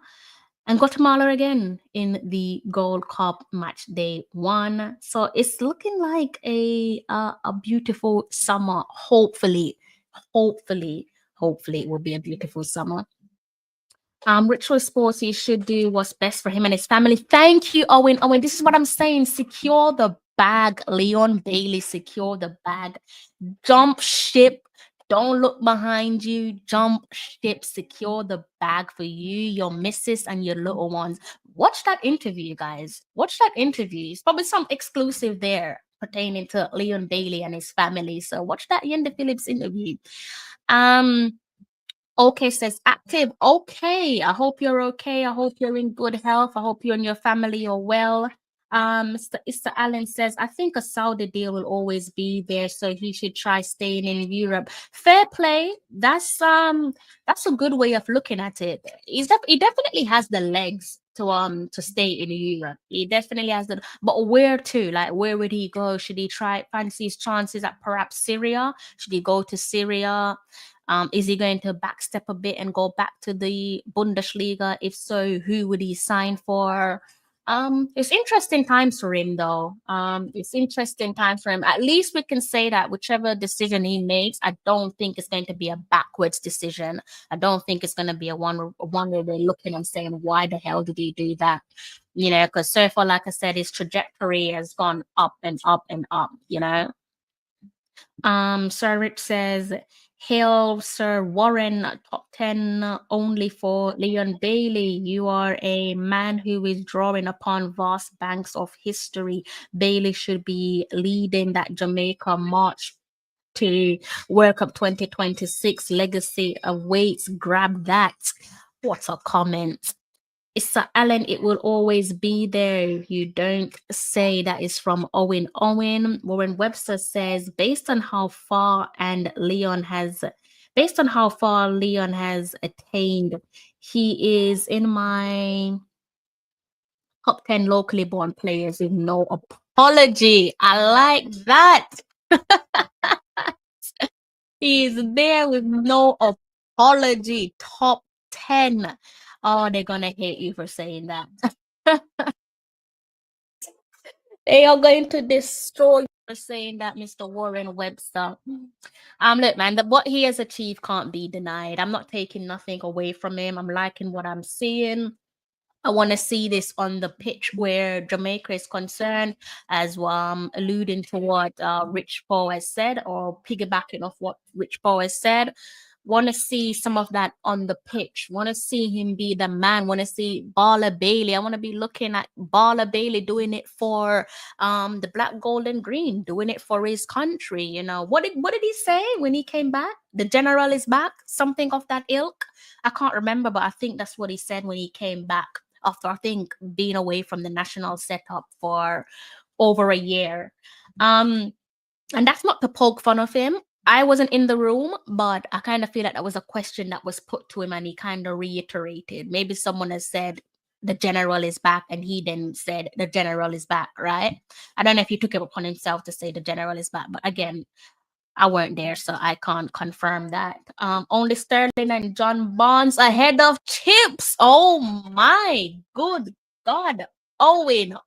and Guatemala again in the Gold Cup match day 1. So it's looking like a beautiful summer. Hopefully it will be a beautiful summer. Ritual Sports, he should do what's best for him and his family. Thank you, Owen. Owen, this is what I'm saying. Secure the bag, Leon Bailey. Secure the bag. Jump ship. Don't look behind you. Jump ship. Secure the bag for you, your missus, and your little ones. Watch that interview, guys. Watch that interview. It's probably some exclusive there pertaining to Leon Bailey and his family. So watch that Yenda Phillips interview. Okay says active. Okay, I hope you're okay. I hope you're in good health. I hope you and your family are well. Mr. Allen says, I think a Saudi deal will always be there, so he should try staying in Europe. Fair play. That's a good way of looking at it. He definitely has the legs to stay in Europe. He definitely has but where to? Like, where would he go? Should he fancy his chances at perhaps Syria? Should he go to Syria? Is he going to backstep a bit and go back to the Bundesliga? If so, who would he sign for? It's interesting times for him, though. It's interesting times for him. At least we can say that whichever decision he makes, I don't think it's going to be a backwards decision. I don't think it's going to be a one where we're looking and saying, why the hell did he do that? You know, because so far, like I said, his trajectory has gone up and up and up, you know. Sir Rich says, hail Sir Warren, top 10 only for Leon Bailey. You are a man who is drawing upon vast banks of history. Bailey should be leading that Jamaica march to World Cup 2026. Legacy awaits. Grab that. What a comment. Issa Allen, it will always be there. You don't say that is from Owen. Warren Webster says, based on how far Leon has attained, he is in my top 10 locally born players with no apology. I like that. He's there with no apology. Top 10. Oh, they're gonna hate you for saying that. They are going to destroy you for saying that, Mr. Warren Webster. Look, man, what he has achieved can't be denied. I'm not taking nothing away from him. I'm liking what I'm seeing. I want to see this on the pitch where Jamaica is concerned, as alluding to what Rich Paul has said, or piggybacking off what Rich Paul has said. Want to see some of that on the pitch. Want to see him be the man. Want to see Bala Bailey. I want to be looking at Bala Bailey doing it for the black, gold, and green, doing it for his country. You know, what did he say when he came back? The general is back. Something of that ilk. I can't remember, but I think that's what he said when he came back after, I think, being away from the national setup for over a year. And that's not to poke fun of him. I wasn't in the room, but I kind of feel like that was a question that was put to him and he kind of reiterated. Maybe someone has said the general is back and he then said the general is back, right? I don't know if he took it upon himself to say the general is back, but again, I weren't there, so I can't confirm that. Only Sterling and John Barnes ahead of Chips. Oh my good God. Owen,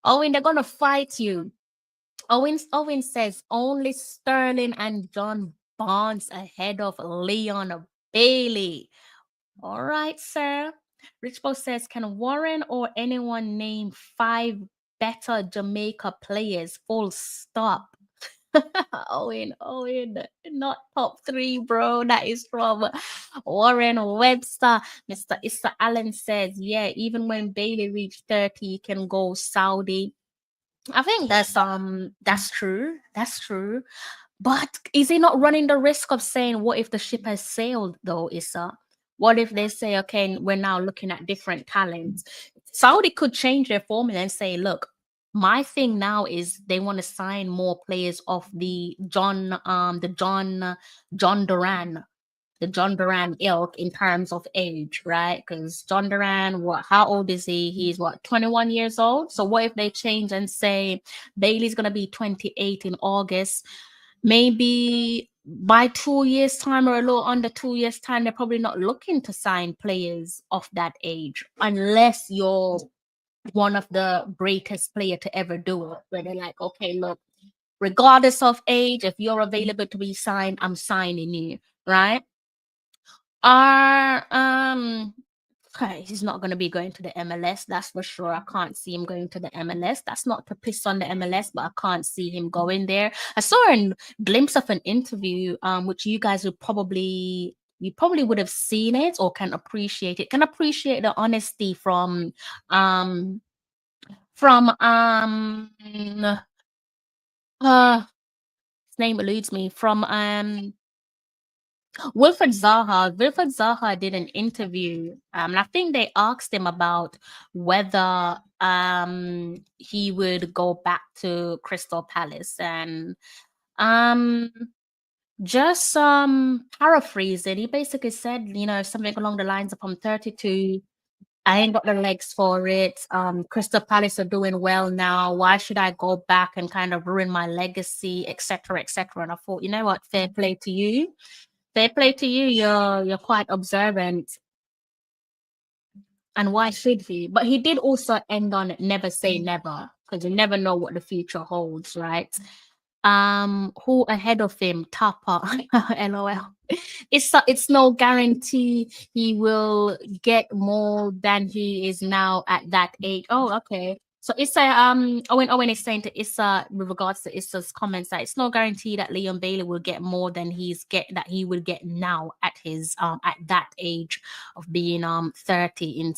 they're gonna fight you. Owen says only Sterling and John Barnes ahead of Leon Bailey. All right, sir. Richbo says, can Warren or anyone name 5 better Jamaica players? Full stop. Owen, not top 3, bro. That is from Warren Webster. Mr. Issa Allen says, yeah, even when Bailey reached 30, he can go Saudi. I think that's true. That's true. But is he not running the risk of saying, what if the ship has sailed, though, Issa? What if they say, okay, we're now looking at different talents? Saudi could change their formula and say, look, my thing now is they want to sign more players of the John Duran ilk in terms of age, right? Because John Duran, how old is he? He's 21 years old. So what if they change and say Bailey's gonna be 28 in August? Maybe by 2 years time or a little under 2 years time, they're probably not looking to sign players of that age unless you're one of the greatest player to ever do it, where they're like, okay, look, regardless of age, if you're available to be signed, I'm signing you, right? Okay, he's not going to be going to the MLS, that's for sure. I can't see him going to the MLS. That's not to piss on the MLS, but I can't see him going there. I saw a glimpse of an interview, which you guys would probably would have seen it or can appreciate it. Can appreciate the honesty from his name eludes me, from Wilfred Zaha. Wilfred Zaha did an interview, and I think they asked him about whether he would go back to Crystal Palace, and just paraphrasing, he basically said, you know, something along the lines of, I'm 32, I ain't got the legs for it. Crystal Palace are doing well now. Why should I go back and kind of ruin my legacy, etc., etc.? And I thought, you know what, fair play to you. Fair play to you. You're quite observant. And why should he? But he did also end on never say never, because you never know what the future holds, right? Who ahead of him? Tapa. LOL. It's no guarantee he will get more than he is now at that age. Oh, okay. So Issa, Owen is saying to Issa with regards to Issa's comments that it's no guarantee that Leon Bailey will get more than he would get now at his at that age of being 30 in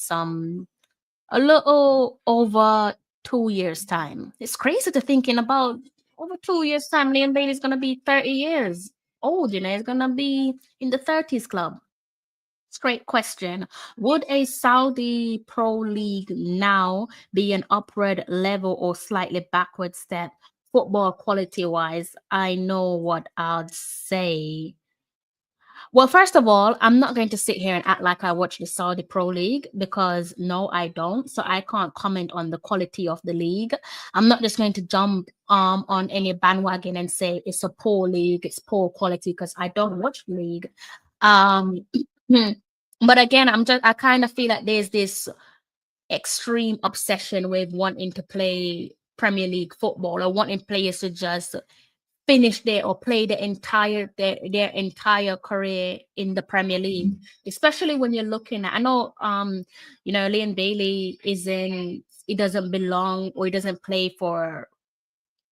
a little over 2 years time. It's crazy to thinking about over 2 years time. Leon Bailey's gonna be 30 years old. You know, he's gonna be in the 30s club. It's a great question. Would a Saudi Pro League now be an upward level or slightly backward step football quality wise? I know what I'd say. Well, first of all, I'm not going to sit here and act like I watch the Saudi Pro League, because no, I don't. So I can't comment on the quality of the league. I'm not just going to jump on any bandwagon and say it's a poor league, it's poor quality, because I don't watch the league. But again, I kind of feel like there's this extreme obsession with wanting to play Premier League football, or wanting players to just finish there or play their entire career in the Premier League, especially when you're looking at, I know you know, Leon Bailey he doesn't belong, or he doesn't play for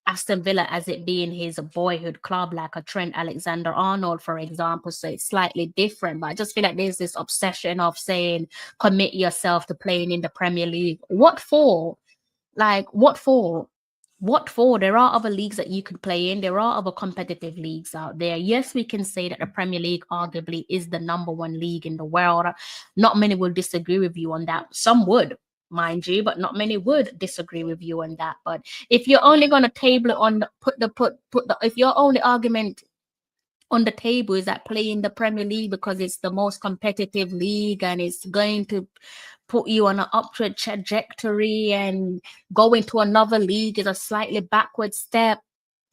Aston Villa as it being his boyhood club, like a Trent Alexander-Arnold, for example. So it's slightly different, but I just feel like there's this obsession of saying commit yourself to playing in the Premier League. What for? Like, what for? What for? There are other leagues that you could play in. There are other competitive leagues out there. Yes, we can say that the Premier League arguably is the #1 league in the world. Not many will disagree with you on that. Some would, mind you, but not many would disagree with you on that. But if you're only going to table it on if your only argument on the table is that playing the Premier League because it's the most competitive league and it's going to put you on an upward trajectory, and going to another league is a slightly backward step,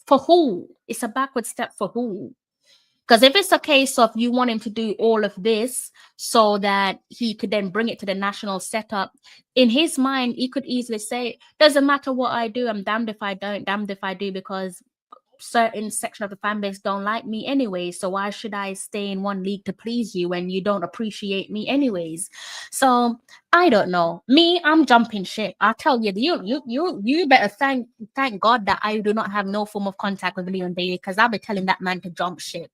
for who? It's a backward step for who? Because if it's a case of you want him to do all of this so that he could then bring it to the national setup, in his mind, he could easily say, doesn't matter what I do, I'm damned if I don't, damned if I do, because certain section of the fan base don't like me anyway, so why should I stay in one league to please you when you don't appreciate me anyways? So I don't know. Me, I'm jumping ship. I tell you, you better thank God that I do not have no form of contact with Leon Bailey, because I'll be telling that man to jump ship.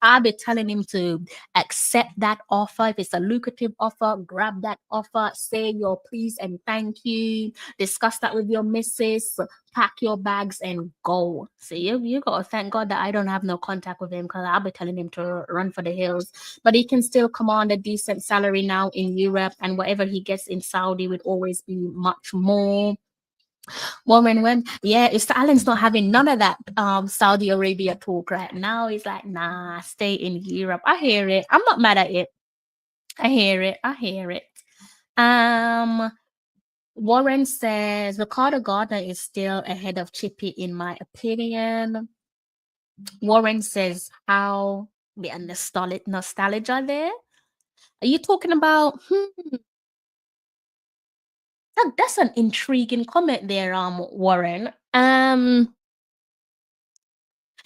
I'll be telling him to accept that offer. If it's a lucrative offer, grab that offer, say your please and thank you, discuss that with your missus, pack your bags and go. So you gotta thank God that I don't have no contact with him, because I'll be telling him to run for the hills. But he can still command a decent salary now in Europe, and whatever he gets in Saudi would always be much more. Well, Mr. Allen's not having none of that Saudi Arabia talk right now. He's like, nah, stay in Europe. I hear it. I'm not mad at it. I hear it. Warren says Ricardo Gardner is still ahead of Chippy in my opinion. Warren says, how the nostalgia there? Are you talking about? That's an intriguing comment there, Warren.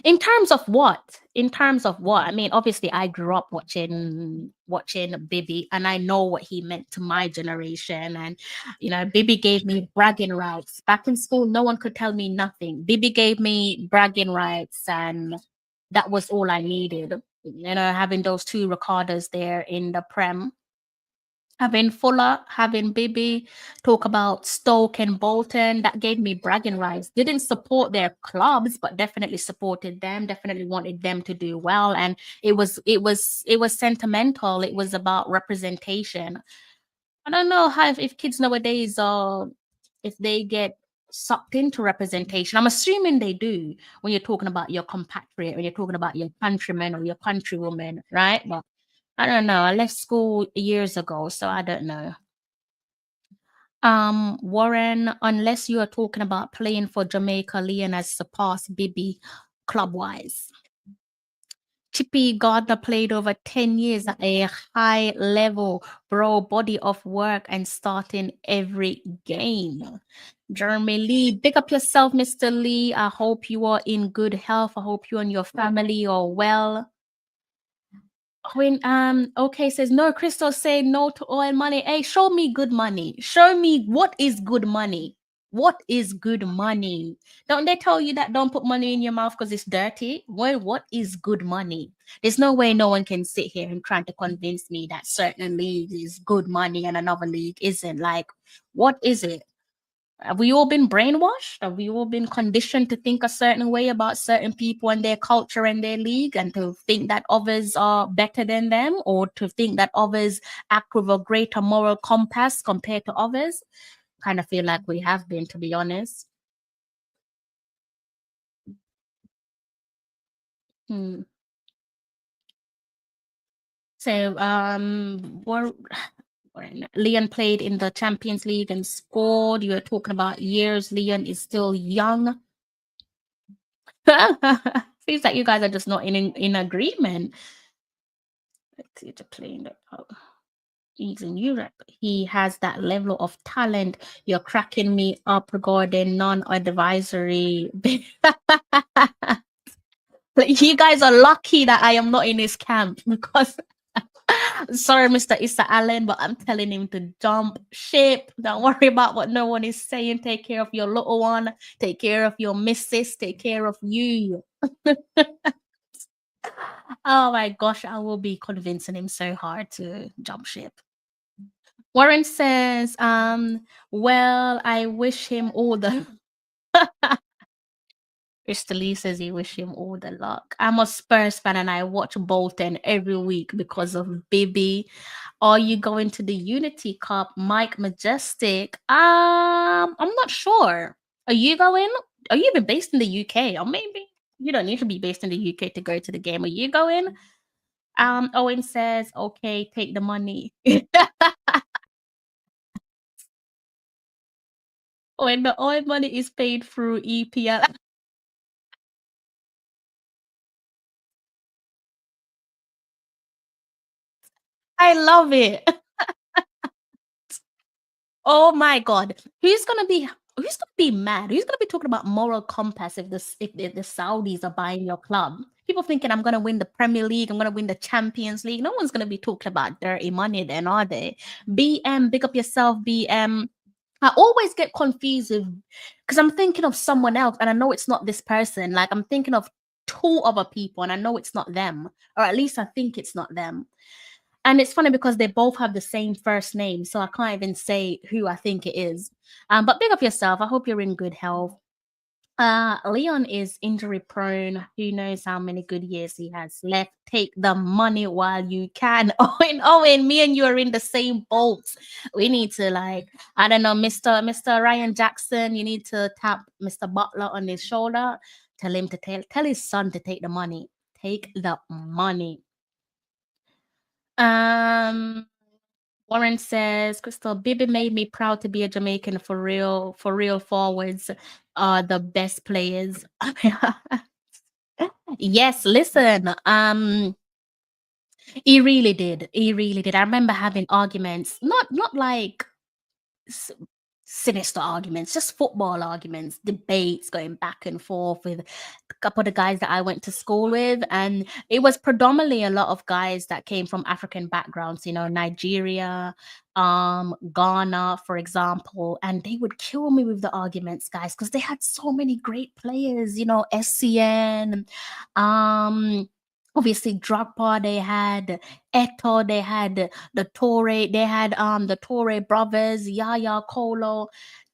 In terms of what? In terms of what? I mean, obviously, I grew up watching Bibi, and I know what he meant to my generation. And Bibi gave me bragging rights back in school. No one could tell me nothing. Bibi gave me bragging rights, and that was all I needed. Having those two recorders there in the Prem, having Fuller, having Bibi, talk about Stoke and Bolton, that gave me bragging rights. Didn't support their clubs, but definitely supported them, definitely wanted them to do well. And it was sentimental. It was about representation. I don't know how if kids nowadays if they get sucked into representation. I'm assuming they do when you're talking about your compatriot, when you're talking about your countryman or your countrywoman, right? But I don't know. I left school years ago, so I don't know. Warren, unless you are talking about playing for Jamaica, Leon has surpassed Bibi club-wise. Chippy Gardner played over 10 years at a high level, bro, body of work and starting every game. Jeremy Lee, big up yourself, Mr. Lee. I hope you are in good health. I hope you and your family are well. When okay says no, Crystal say no to oil money. Hey, show me good money. Show me what is good money. What is good money? Don't they tell you that don't put money in your mouth because it's dirty? Well, what is good money? There's no way no one can sit here and try to convince me that certain league is good money and another league isn't. Like, what is it? Have we all been brainwashed? Have we all been conditioned to think a certain way about certain people and their culture and their league, and to think that others are better than them, or to think that others act with a greater moral compass compared to others? Kind of feel like we have been, to be honest. So, when Leon played in the Champions League and scored. You were talking about years. Leon is still young. Seems like you guys are just not in agreement. Let's see, to play in the he's in Europe. He has that level of talent. You're cracking me up regarding non-advisory. Like, you guys are lucky that I am not in his camp, because sorry, Mr. Issa Allen, but I'm telling him to jump ship. Don't worry about what no one is saying. Take care of your little one. Take care of your missus. Take care of you. Oh my gosh, I will be convincing him so hard to jump ship. Warren says, well, I wish him all the Mr. Lee says he wish him all the luck. I'm a Spurs fan and I watch Bolton every week because of Bibi. Are you going to the Unity Cup, Mike Majestic? I'm not sure. Are you going? Are you even based in the UK? Or maybe you don't need to be based in the UK to go to the game. Are you going? Owen says, okay, take the money. When the oil money is paid through EPL. I love it. Oh my God. Who's gonna be mad? Who's gonna be talking about moral compass if the Saudis are buying your club? People thinking I'm gonna win the Premier League, I'm gonna win the Champions League. No one's gonna be talking about dirty money then, are they? BM, big up yourself, BM. I always get confused because I'm thinking of someone else and I know it's not this person. Like, I'm thinking of two other people and I know it's not them, or at least I think it's not them. And it's funny because they both have the same first name, so I can't even say who I think it is. But big up yourself. I hope you're in good health. Leon is injury prone. Who knows how many good years he has left? Take the money while you can. Owen, me and you are in the same boat. We need to, like, I don't know, Mr. Ryan Jackson. You need to tap Mr. Butler on his shoulder. Tell him to tell his son to take the money. Take the money. Warren says, Crystal, Bibi made me proud to be a Jamaican for real. For real forwards are the best players. Yes, listen. He really did. He really did. I remember having arguments, not like s- sinister arguments, just football arguments, debates going back and forth with a couple of the guys that I went to school with. And it was predominantly a lot of guys that came from African backgrounds, Nigeria, Ghana, for example. And they would kill me with the arguments, guys, because they had so many great players, SCN, obviously Drogba, they had Eto, they had the Torre, they had the Torre brothers, Yaya Kolo.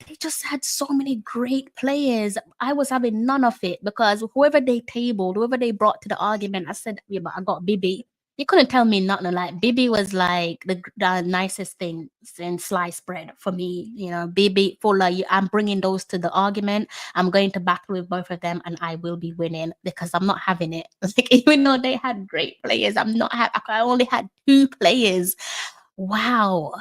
They just had so many great players. I was having none of it because whoever they tabled, whoever they brought to the argument, I said, yeah, but I got Bibi. You couldn't tell me nothing. Like Bibi was like the nicest thing in sliced bread for me. Bibi, Fuller, I'm bringing those to the argument. I'm going to battle with both of them, and I will be winning because I'm not having it. Like even though they had great players, I'm not. I only had two players. Wow,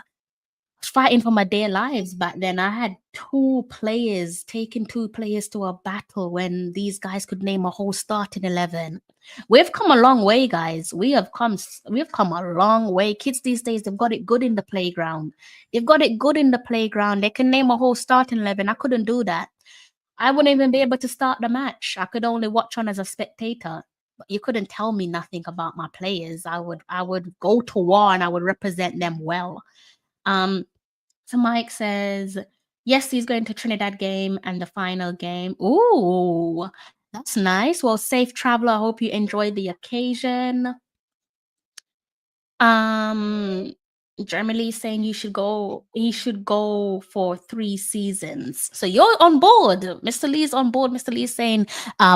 fighting for my dear lives back then. I had two players, taking two players to a battle when these guys could name a whole starting 11. We've come a long way, guys. We've come a long way. Kids these days, they've got it good in the playground. They've got it good in the playground. They can name a whole starting 11. I couldn't do that. I wouldn't even be able to start the match. I could only watch on as a spectator. But you couldn't tell me nothing about my players. I would go to war and I would represent them well. So Mike says, yes, he's going to Trinidad game and the final game. Ooh, that's nice. Well, safe travel. I hope you enjoyed the occasion. Jeremy Lee saying he should go for 3 seasons. So you're on board. Mr. Lee's on board. Mr. Lee's saying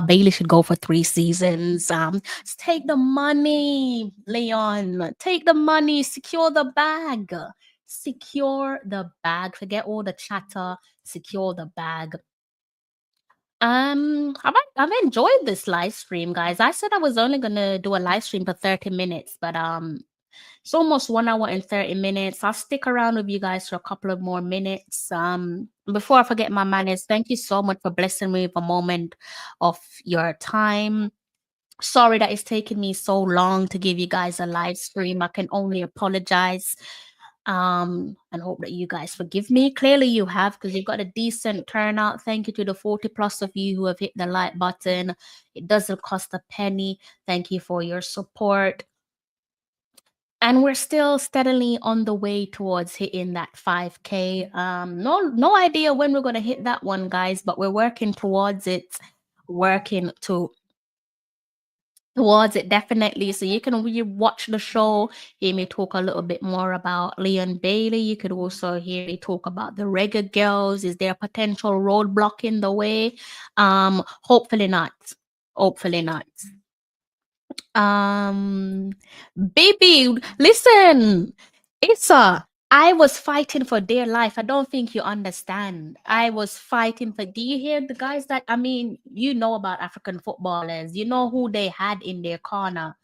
Bailey should go for 3 seasons. Just take the money, Leon. Take the money, secure the bag. Secure the bag. Forget all the chatter. Secure the bag. I've enjoyed this live stream, guys. I said I was only gonna do a live stream for 30 minutes, but it's almost 1 hour and 30 minutes. I'll stick around with you guys for a couple of more minutes. Before I forget my manners, thank you so much for blessing me with a moment of your time. Sorry that it's taken me so long to give you guys a live stream. I can only apologize. And hope that you guys forgive me. Clearly you have, because you've got a decent turnout. Thank you to the 40 plus of you who have hit the like button. It doesn't cost a penny. Thank you for your support. And we're still steadily on the way towards hitting that 5K. No idea when we're gonna hit that one, guys, but we're working towards it. Working towards it, definitely. So you can watch the show, hear me talk a little bit more about Leon Bailey. You could also hear me talk about the Reggae Girlz. Is there a potential roadblock in the way? Hopefully not. Hopefully not. Baby, listen, Issa, I was fighting for dear life. I don't think you understand. I was fighting for. Do you hear the guys that? I mean, you know about African footballers. You know who they had in their corner.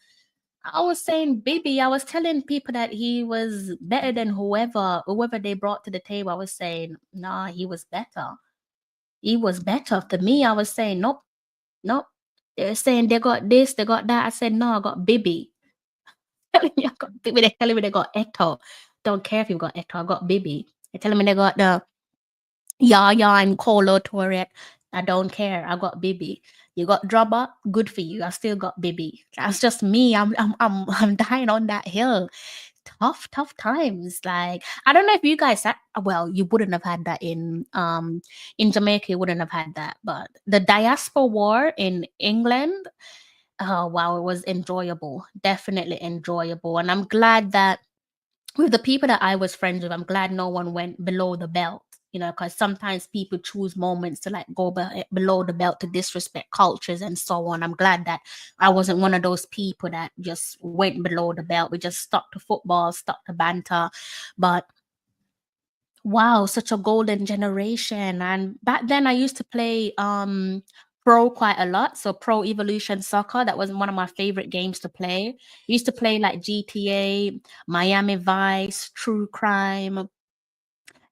I was saying, baby, I was telling people that he was better than whoever they brought to the table. I was saying, nah, he was better. He was better. To me, I was saying, nope, nope. They're saying they got this, they got that. I said, no, I got Bibi. Telling me I got Bibi. They're telling me they got Eto. Don't care if you got Eto. I got Bibi. They're telling me they got the Yaya and Colo Tourette. I don't care. I got Bibi. You got Drubber. Good for you. I still got Bibi. That's just me. I'm dying on that hill. Tough times. Like I don't know if you guys had, well, you wouldn't have had that in Jamaica. You wouldn't have had that, but the diaspora war in England. Oh wow, it was enjoyable. Definitely enjoyable. And I'm glad that with the people that I was friends with, I'm glad no one went below the belt, because sometimes people choose moments to like go below the belt to disrespect cultures and so on. I'm glad that I wasn't one of those people that just went below the belt. We just stuck to football, stuck to banter. But wow, such a golden generation. And back then I used to play pro quite a lot. So Pro Evolution Soccer, that was one of my favorite games to play. I used to play like GTA, Miami Vice, True Crime.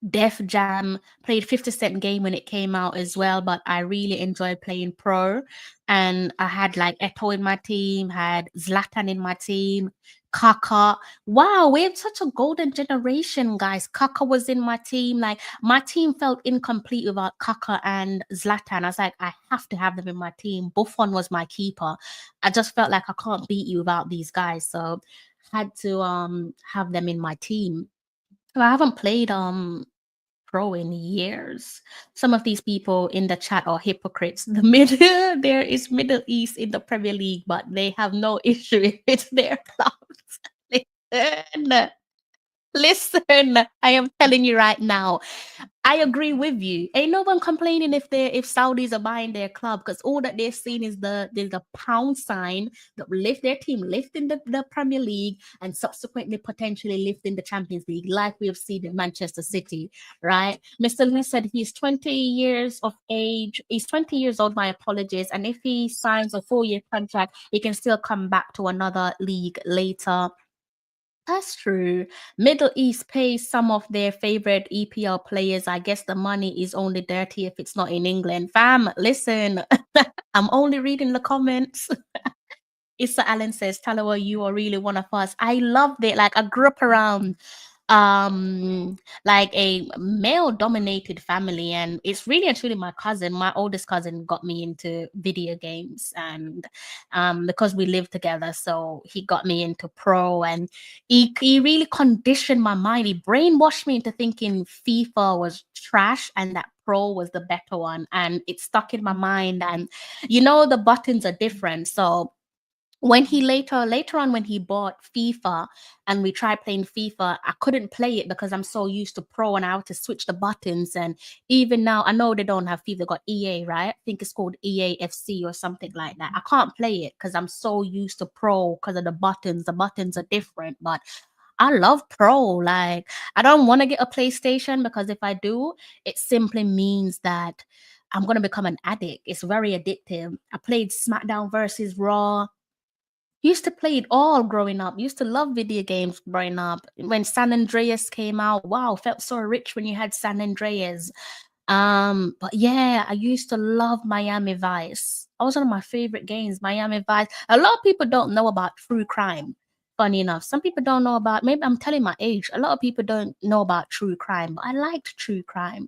Def Jam, played 50 Cent game when it came out as well, but I really enjoyed playing pro. And I had like Eto in my team, had Zlatan in my team, Kaka. Wow, we have such a golden generation, guys. Kaka was in my team. Like my team felt incomplete without Kaka and Zlatan. I was like, I have to have them in my team. Buffon was my keeper. I just felt like I can't beat you without these guys. So had to have them in my team. So I haven't played pro in years. Some of these people in the chat are hypocrites. The middle there is Middle East in the Premier League, but they have no issue with their clubs. Listen, listen, I am telling you right now. I agree with you. Ain't no one complaining if Saudis are buying their club, because all that they're seeing is the pound sign that will lift their team, lift in the Premier League, and subsequently potentially lift in the Champions League, like we have seen in Manchester City, right? Mr. Lee said he's 20 years of age. He's 20 years old, my apologies. And if he signs a 4-year contract, he can still come back to another league later. That's true. Middle East pays some of their favorite EPL players. I guess the money is only dirty if it's not in England. Fam, listen, I'm only reading the comments. Issa Allen says, Talawa, you are really one of us. I loved it. Like I grew up around like a male dominated family, and it's really and truly my oldest cousin got me into video games, and because we lived together, so he got me into pro, and he really conditioned my mind. He brainwashed me into thinking FIFA was trash and that pro was the better one, and it stuck in my mind. And the buttons are different, so when he later on when he bought FIFA and we tried playing FIFA, I couldn't play it because I'm so used to pro and I had to switch the buttons. And even now, I know they don't have FIFA, they got EA, right? I think it's called EA FC or something like that. I can't play it because I'm so used to pro because of the buttons. The buttons are different, but I love pro. Like, I don't want to get a PlayStation because if I do, it simply means that I'm going to become an addict. It's very addictive. I played SmackDown versus Raw. Used to play it all growing up. Used to love video games growing up. When San Andreas came out, wow, felt so rich when you had San Andreas. But yeah, I used to love Miami Vice. That was one of my favorite games, Miami Vice. A lot of people don't know about true crime. Funny enough, some people don't know about. Maybe I'm telling my age. A lot of people don't know about true crime, but I liked true crime.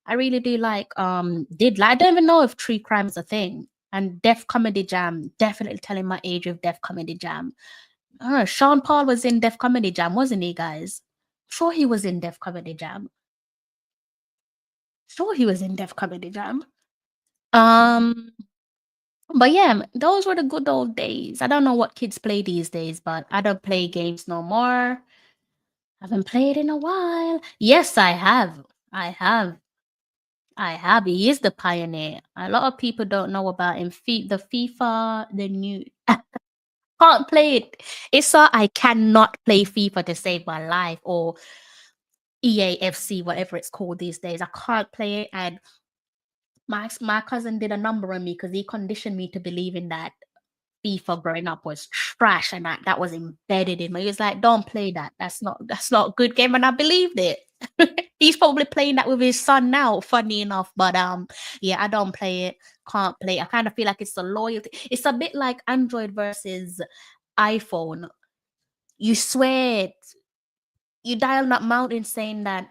I really do like. I don't even know if true crime is a thing. And Def Comedy Jam, definitely telling my age of Def Comedy Jam. Sean Paul was in Def Comedy Jam, wasn't he, guys? Sure he was in Def Comedy Jam. Sure he was in Def Comedy Jam. But yeah, those were the good old days. I don't know what kids play these days, but I don't play games no more. I haven't played in a while. Yes, I have. I have. He is the pioneer. A lot of people don't know about him. The FIFA, the new can't play it. I cannot play FIFA to save my life, or EAFC, whatever it's called these days. I can't play it. And my cousin did a number on me because he conditioned me to believe in that FIFA growing up was trash, and that was embedded in me. He was like, "Don't play that. That's not a good game," and I believed it. He's probably playing that with his son now, funny enough. But yeah, I don't play it. Can't play it. I kind of feel like it's a loyalty. It's a bit like Android versus iPhone. You swear it. You dial that mountain saying that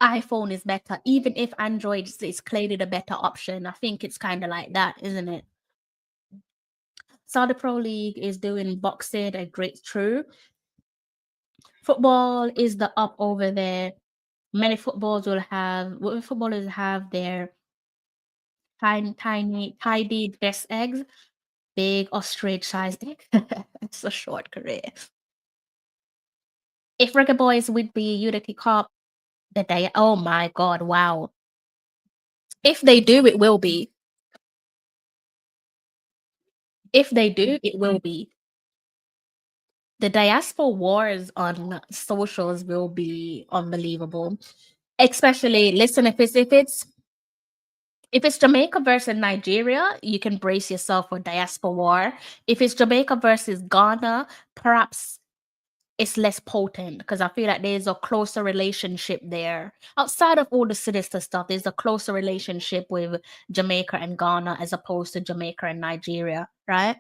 iPhone is better, even if Android is clearly the better option. I think it's kind of like that, isn't it? Saudi Pro League is doing boxing and great true. Football is the up over there. Many footballers have their tidy best eggs, big ostrich sized egg. It's a short career. If Reggae Boys would be Unity Cup, the day, oh my god, wow. If they do, it will be. If they do, it will be. The diaspora wars on socials will be unbelievable. Especially, listen, if it's Jamaica versus Nigeria, you can brace yourself for diaspora war. If it's Jamaica versus Ghana, perhaps it's less potent because I feel like there's a closer relationship there. Outside of all the sinister stuff, there's a closer relationship with Jamaica and Ghana as opposed to Jamaica and Nigeria, right?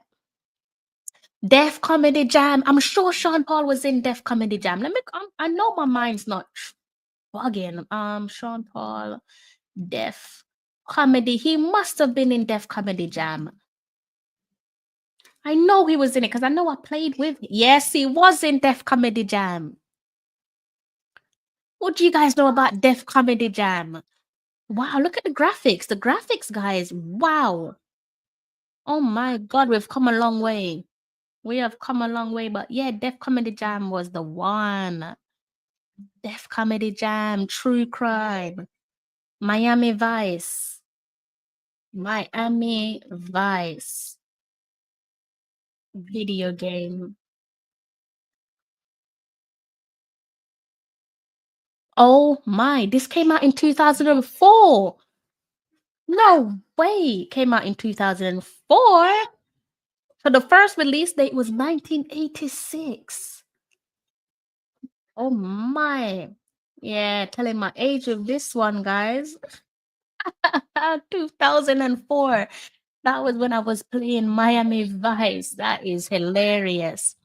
Def Comedy Jam. I'm sure Sean Paul was in Def Comedy Jam. I know my mind's not bugging. Sean Paul, Def Comedy. He must have been in Def Comedy Jam. I know he was in it because I know I played with him. Yes, he was in Def Comedy Jam. What do you guys know about Def Comedy Jam? Wow, look at the graphics. The graphics, guys. Wow. Oh my God, we've come a long way. We have come a long way, but yeah, Def Comedy Jam was the one. Def Comedy Jam, True Crime, Miami Vice. Miami Vice. Video game. Oh my, this came out in 2004. No way, came out in 2004. So the first release date was 1986. Oh my. Yeah, telling my age of this one, guys. 2004. That was when I was playing Miami Vice. That is hilarious.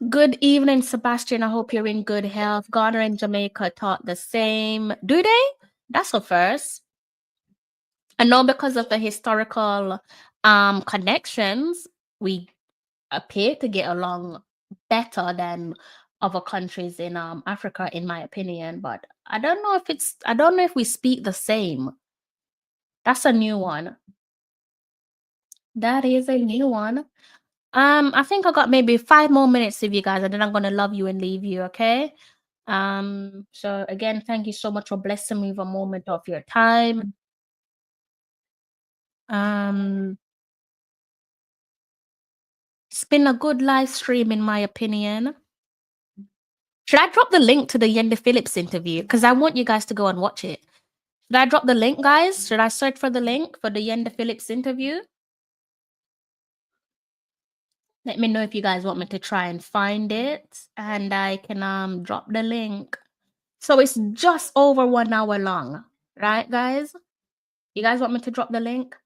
Good evening, Sebastian. I hope you're in good health. Ghana and Jamaica taught the same. Do they? That's a first. I know because of the historical connections, we appear to get along better than other countries in Africa, in my opinion. But I don't know if we speak the same. That's a new one. That is a new one. I think I got maybe 5 more minutes with you guys, and then I'm gonna love you and leave you, okay? So again, thank you so much for blessing me with a moment of your time. It's been a good live stream, in my opinion. Should I drop the link to the Yenda Phillips interview? Because I want you guys to go and watch it. Should I drop the link, guys? Should I search for the link for the Yenda Phillips interview? Let me know if you guys want me to try and find it, and I can drop the link. So it's just over 1 hour long, right, guys? You guys want me to drop the link?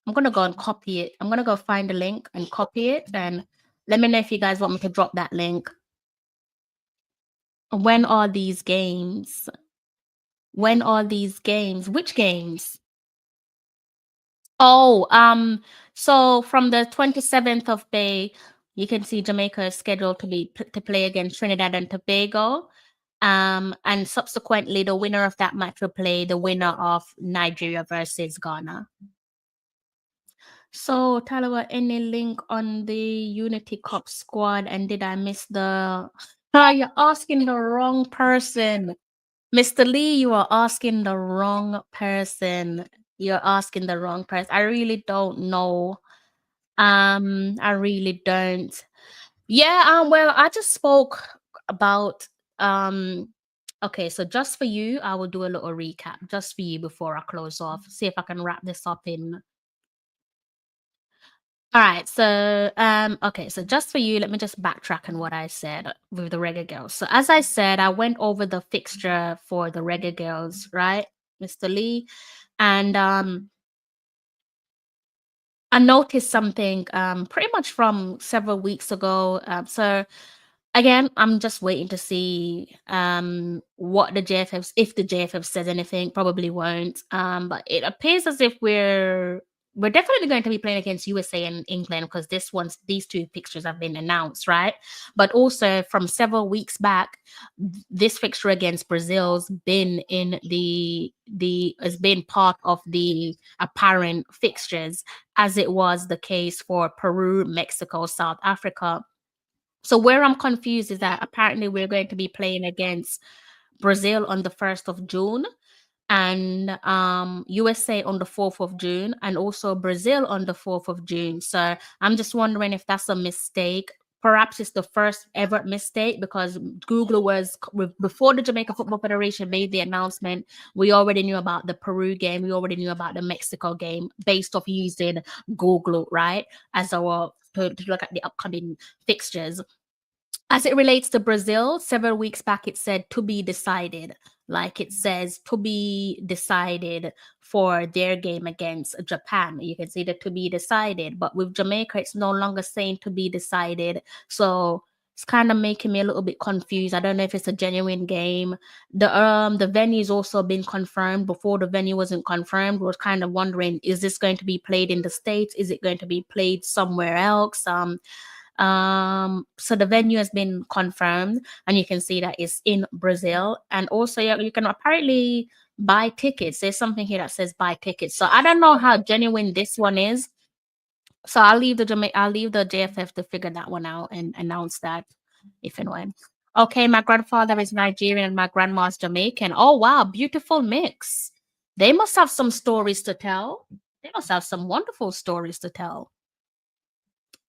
I'm gonna go and copy it. I'm gonna go find the link and copy it, and let me know if you guys want me to drop that link. When are these games? When are these games? Which games? Oh, so from the 27th of May, you can see Jamaica is scheduled to play against Trinidad and Tobago. And subsequently, the winner of that match will play the winner of Nigeria versus Ghana. So, Talawa, any link on the Unity Cup squad? And did I miss the... you're asking the wrong person. Mr. Lee, you are asking the wrong person. You're asking the wrong person. I really don't know. I really don't. Yeah, well, I just spoke about okay, so just for you, I will do a little recap just for you before I close off. See if I can wrap this up in. All right, so okay, so just for you, let me just backtrack on what I said with the Reggae Girlz. So as I said, I went over the fixture for the Reggae Girlz, right, Mr. Lee, and I noticed something pretty much from several weeks ago. So again, I'm just waiting to see what the JFF, if the JFF says anything. Probably won't. But it appears as if we're definitely going to be playing against USA and England because these 2 fixtures have been announced, right? But also from several weeks back, this fixture against Brazil's been in has been part of the apparent fixtures, as it was the case for Peru, Mexico, South Africa. So where I'm confused is that apparently we're going to be playing against Brazil on the 1st of June and USA on the 4th of June and also Brazil on the 4th of June. So I'm just wondering if that's a mistake perhaps it's the first ever mistake, because Google was, before the Jamaica Football Federation made the announcement, we already knew about the Peru game, we already knew about the Mexico game based off using Google, right, as our to look at the upcoming fixtures. As it relates to Brazil, several weeks back it said to be decided. Like it says to be decided for their game against Japan. You can see the to be decided, but with Jamaica, it's no longer saying to be decided. So it's kind of making me a little bit confused. I don't know if it's a genuine game. The venue's also been confirmed. Before the venue wasn't confirmed, we were kind of wondering, is this going to be played in the States? Is it going to be played somewhere else? So the venue has been confirmed, and you can see that it's in Brazil. And also you can apparently buy tickets. There's something here that says buy tickets. So I don't know how genuine this one is. So I'll leave the JFF to figure that one out and announce that if and when. Okay, my grandfather is Nigerian and my grandma's Jamaican. Oh wow, beautiful mix. They must have some stories to tell. They must have some wonderful stories to tell.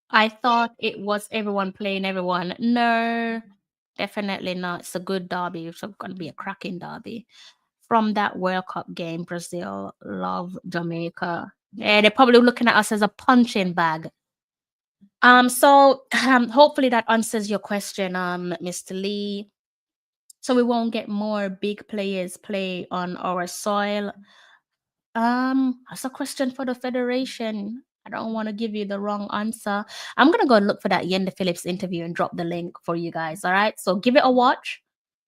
I thought it was everyone playing everyone. No, definitely not. It's a good derby. It's going to be a cracking derby. From that World Cup game, Brazil love Jamaica. Yeah, they're probably looking at us as a punching bag. So hopefully that answers your question, Mr. Lee. So we won't get more big players play on our soil. That's a question for the federation. I don't want to give you the wrong answer. I'm gonna go and look for that Yenda Phillips interview and drop the link for you guys. All right, so give it a watch.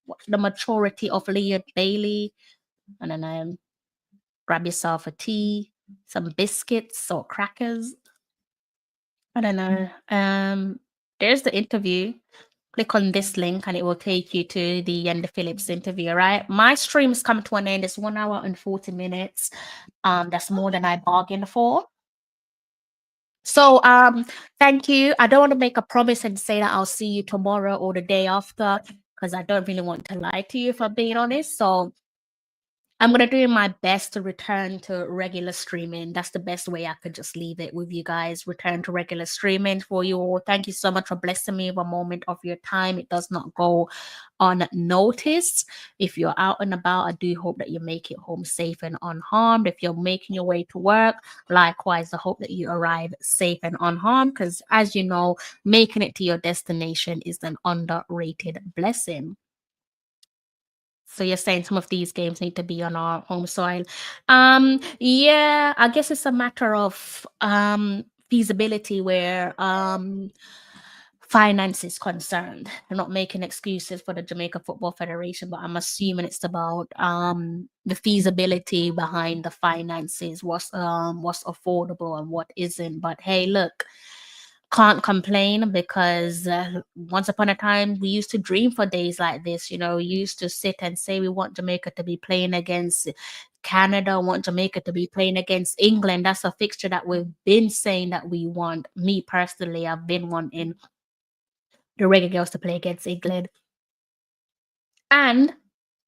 Watch the maturity of Leah Bailey, and then grab yourself a tea, some biscuits or crackers. I don't know. There's the interview. Click on this link and it will take you to the Yenda Phillips interview. All right, my stream's come to an end. It's 1 hour and 40 minutes. That's more than I bargained for. So thank you. I don't want to make a promise and say that I'll see you tomorrow or the day after, because I don't really want to lie to you, if I'm being honest. So I'm going to do my best to return to regular streaming. That's the best way I could just leave it with you guys. Return to regular streaming for you all. Thank you so much for blessing me with a moment of your time. It does not go unnoticed. If you're out and about, I do hope that you make it home safe and unharmed. If you're making your way to work, likewise, I hope that you arrive safe and unharmed, because as you know, making it to your destination is an underrated blessing. So you're saying some of these games need to be on our home soil. Yeah, I guess it's a matter of feasibility where finance is concerned. I'm not making excuses for the Jamaica Football Federation, but I'm assuming it's about the feasibility behind the finances, what's affordable and what isn't. But hey, look, can't complain, because once upon a time we used to dream for days like this. We used to sit and say we want Jamaica to be playing against Canada, want Jamaica to be playing against England. That's a fixture that we've been saying that we want. Me personally, I've been wanting the Reggae Girlz to play against England. And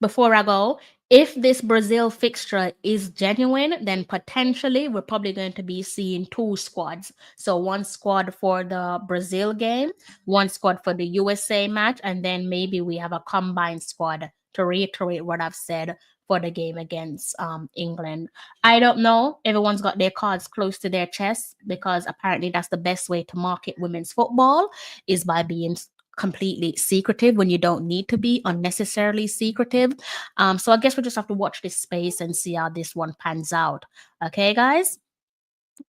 before I go, if this Brazil fixture is genuine, then potentially we're probably going to be seeing two squads. So one squad for the Brazil game, one squad for the USA match, and then maybe we have a combined squad, to reiterate what I've said, for the game against England. I don't know. Everyone's got their cards close to their chest, because apparently that's the best way to market women's football, is by being completely secretive when you don't need to be unnecessarily secretive. So I guess we just have to watch this space and see how this one pans out. Okay, guys?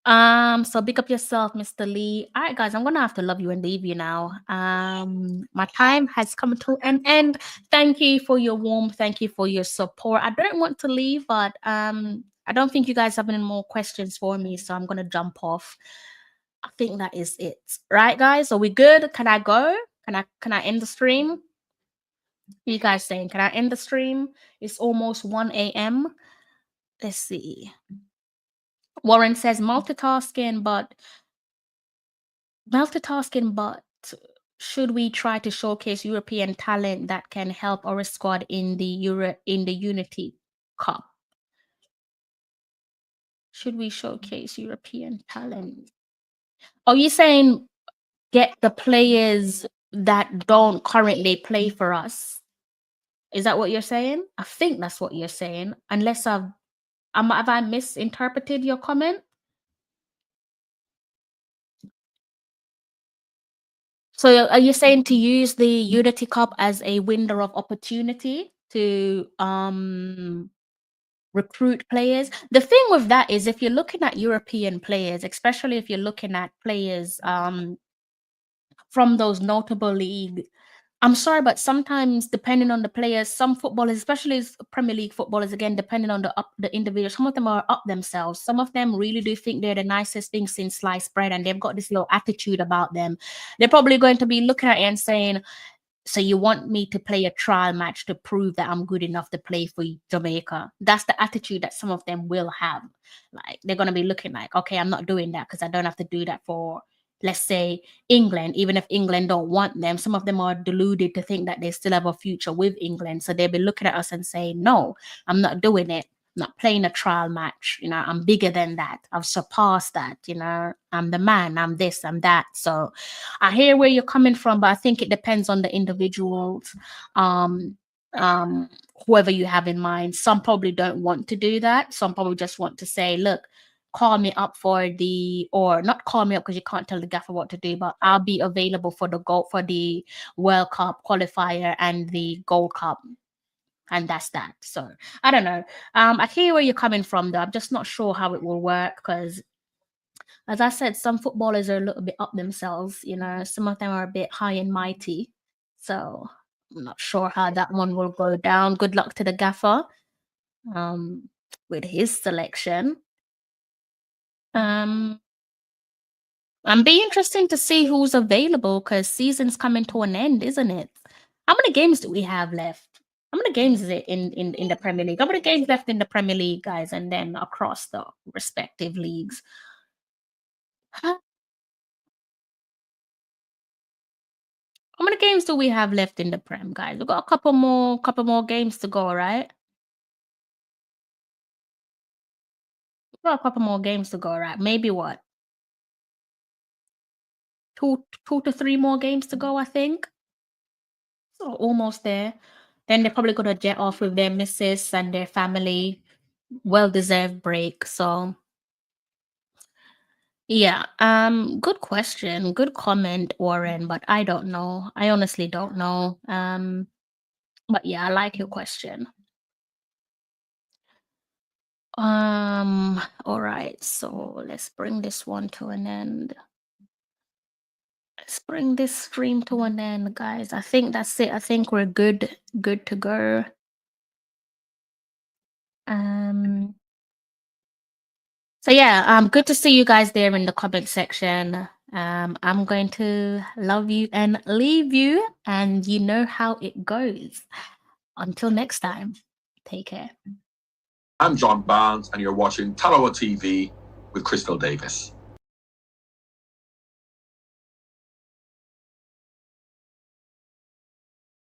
So big up yourself, Mr. Lee. All right, guys, I'm gonna have to love you and leave you now. My time has come to an end. Thank you for your warmth. Thank you for your support. I don't want to leave, but I don't think you guys have any more questions for me, so I'm gonna jump off. I think that is it. Right, guys? Are we good? Can I go? Can I end the stream? What are you guys saying? Can I end the stream? It's almost 1 a.m. Let's see. Warren says multitasking, but should we try to showcase European talent that can help our squad in the Unity Cup? Should we showcase European talent? Are you saying get the players that don't currently play for us. Is that what you're saying? I think that's what you're saying. Unless have I misinterpreted your comment? So are you saying to use the Unity Cup as a window of opportunity to recruit players? The thing with that is if you're looking at European players, especially if you're looking at players from those notable league, I'm sorry, but sometimes depending on the players, some footballers, especially Premier League footballers, again, depending on the individual, some of them are up themselves. Some of them really do think they're the nicest thing since sliced bread, and they've got this little attitude about them. They're probably going to be looking at it and saying, so you want me to play a trial match to prove that I'm good enough to play for Jamaica? That's the attitude that some of them will have. Like, they're going to be looking like, okay, I'm not doing that because I don't have to do that for, let's say, England. Even if England don't want them, some of them are deluded to think that they still have a future with England. So they'll be looking at us and saying, no, I'm not doing it. I'm not playing a trial match. You know, I'm bigger than that. I've surpassed that. You know, I'm the man. I'm this, I'm that. So I hear where you're coming from, but I think it depends on the individuals. Whoever you have in mind. Some probably don't want to do that. Some probably just want to say, look, call me up for or not call me up because you can't tell the gaffer what to do, but I'll be available for the World Cup qualifier and the Gold Cup. And that's that. So I don't know. I hear where you're coming from, though. I'm just not sure how it will work because, as I said, some footballers are a little bit up themselves. You know, some of them are a bit high and mighty. So I'm not sure how that one will go down. Good luck to the gaffer with his selection. And be interesting to see who's available because season's coming to an end, isn't it? How many games do we have left? How many games is it in the Premier League? How many games left in the Premier League, guys, and then across the respective leagues? How many games do we have left in the Prem, guys? We've got a couple more games to go, right? We've got a couple more games to go, right? Maybe what? Two to three more games to go, I think. So almost there. Then they're probably gonna jet off with their missus and their family. Well-deserved break. So yeah, good question, good comment, Warren, but I don't know. I honestly don't know. But yeah, I like your question. All right, so let's bring this one to an end. Let's bring this stream to an end, guys. I think that's it. I think we're good to go. So yeah, good to see you guys there in the comment section. I'm going to love you and leave you, and you know how it goes. Until next time, take care. I'm John Barnes, and you're watching Talawa TV with Crystal Davis.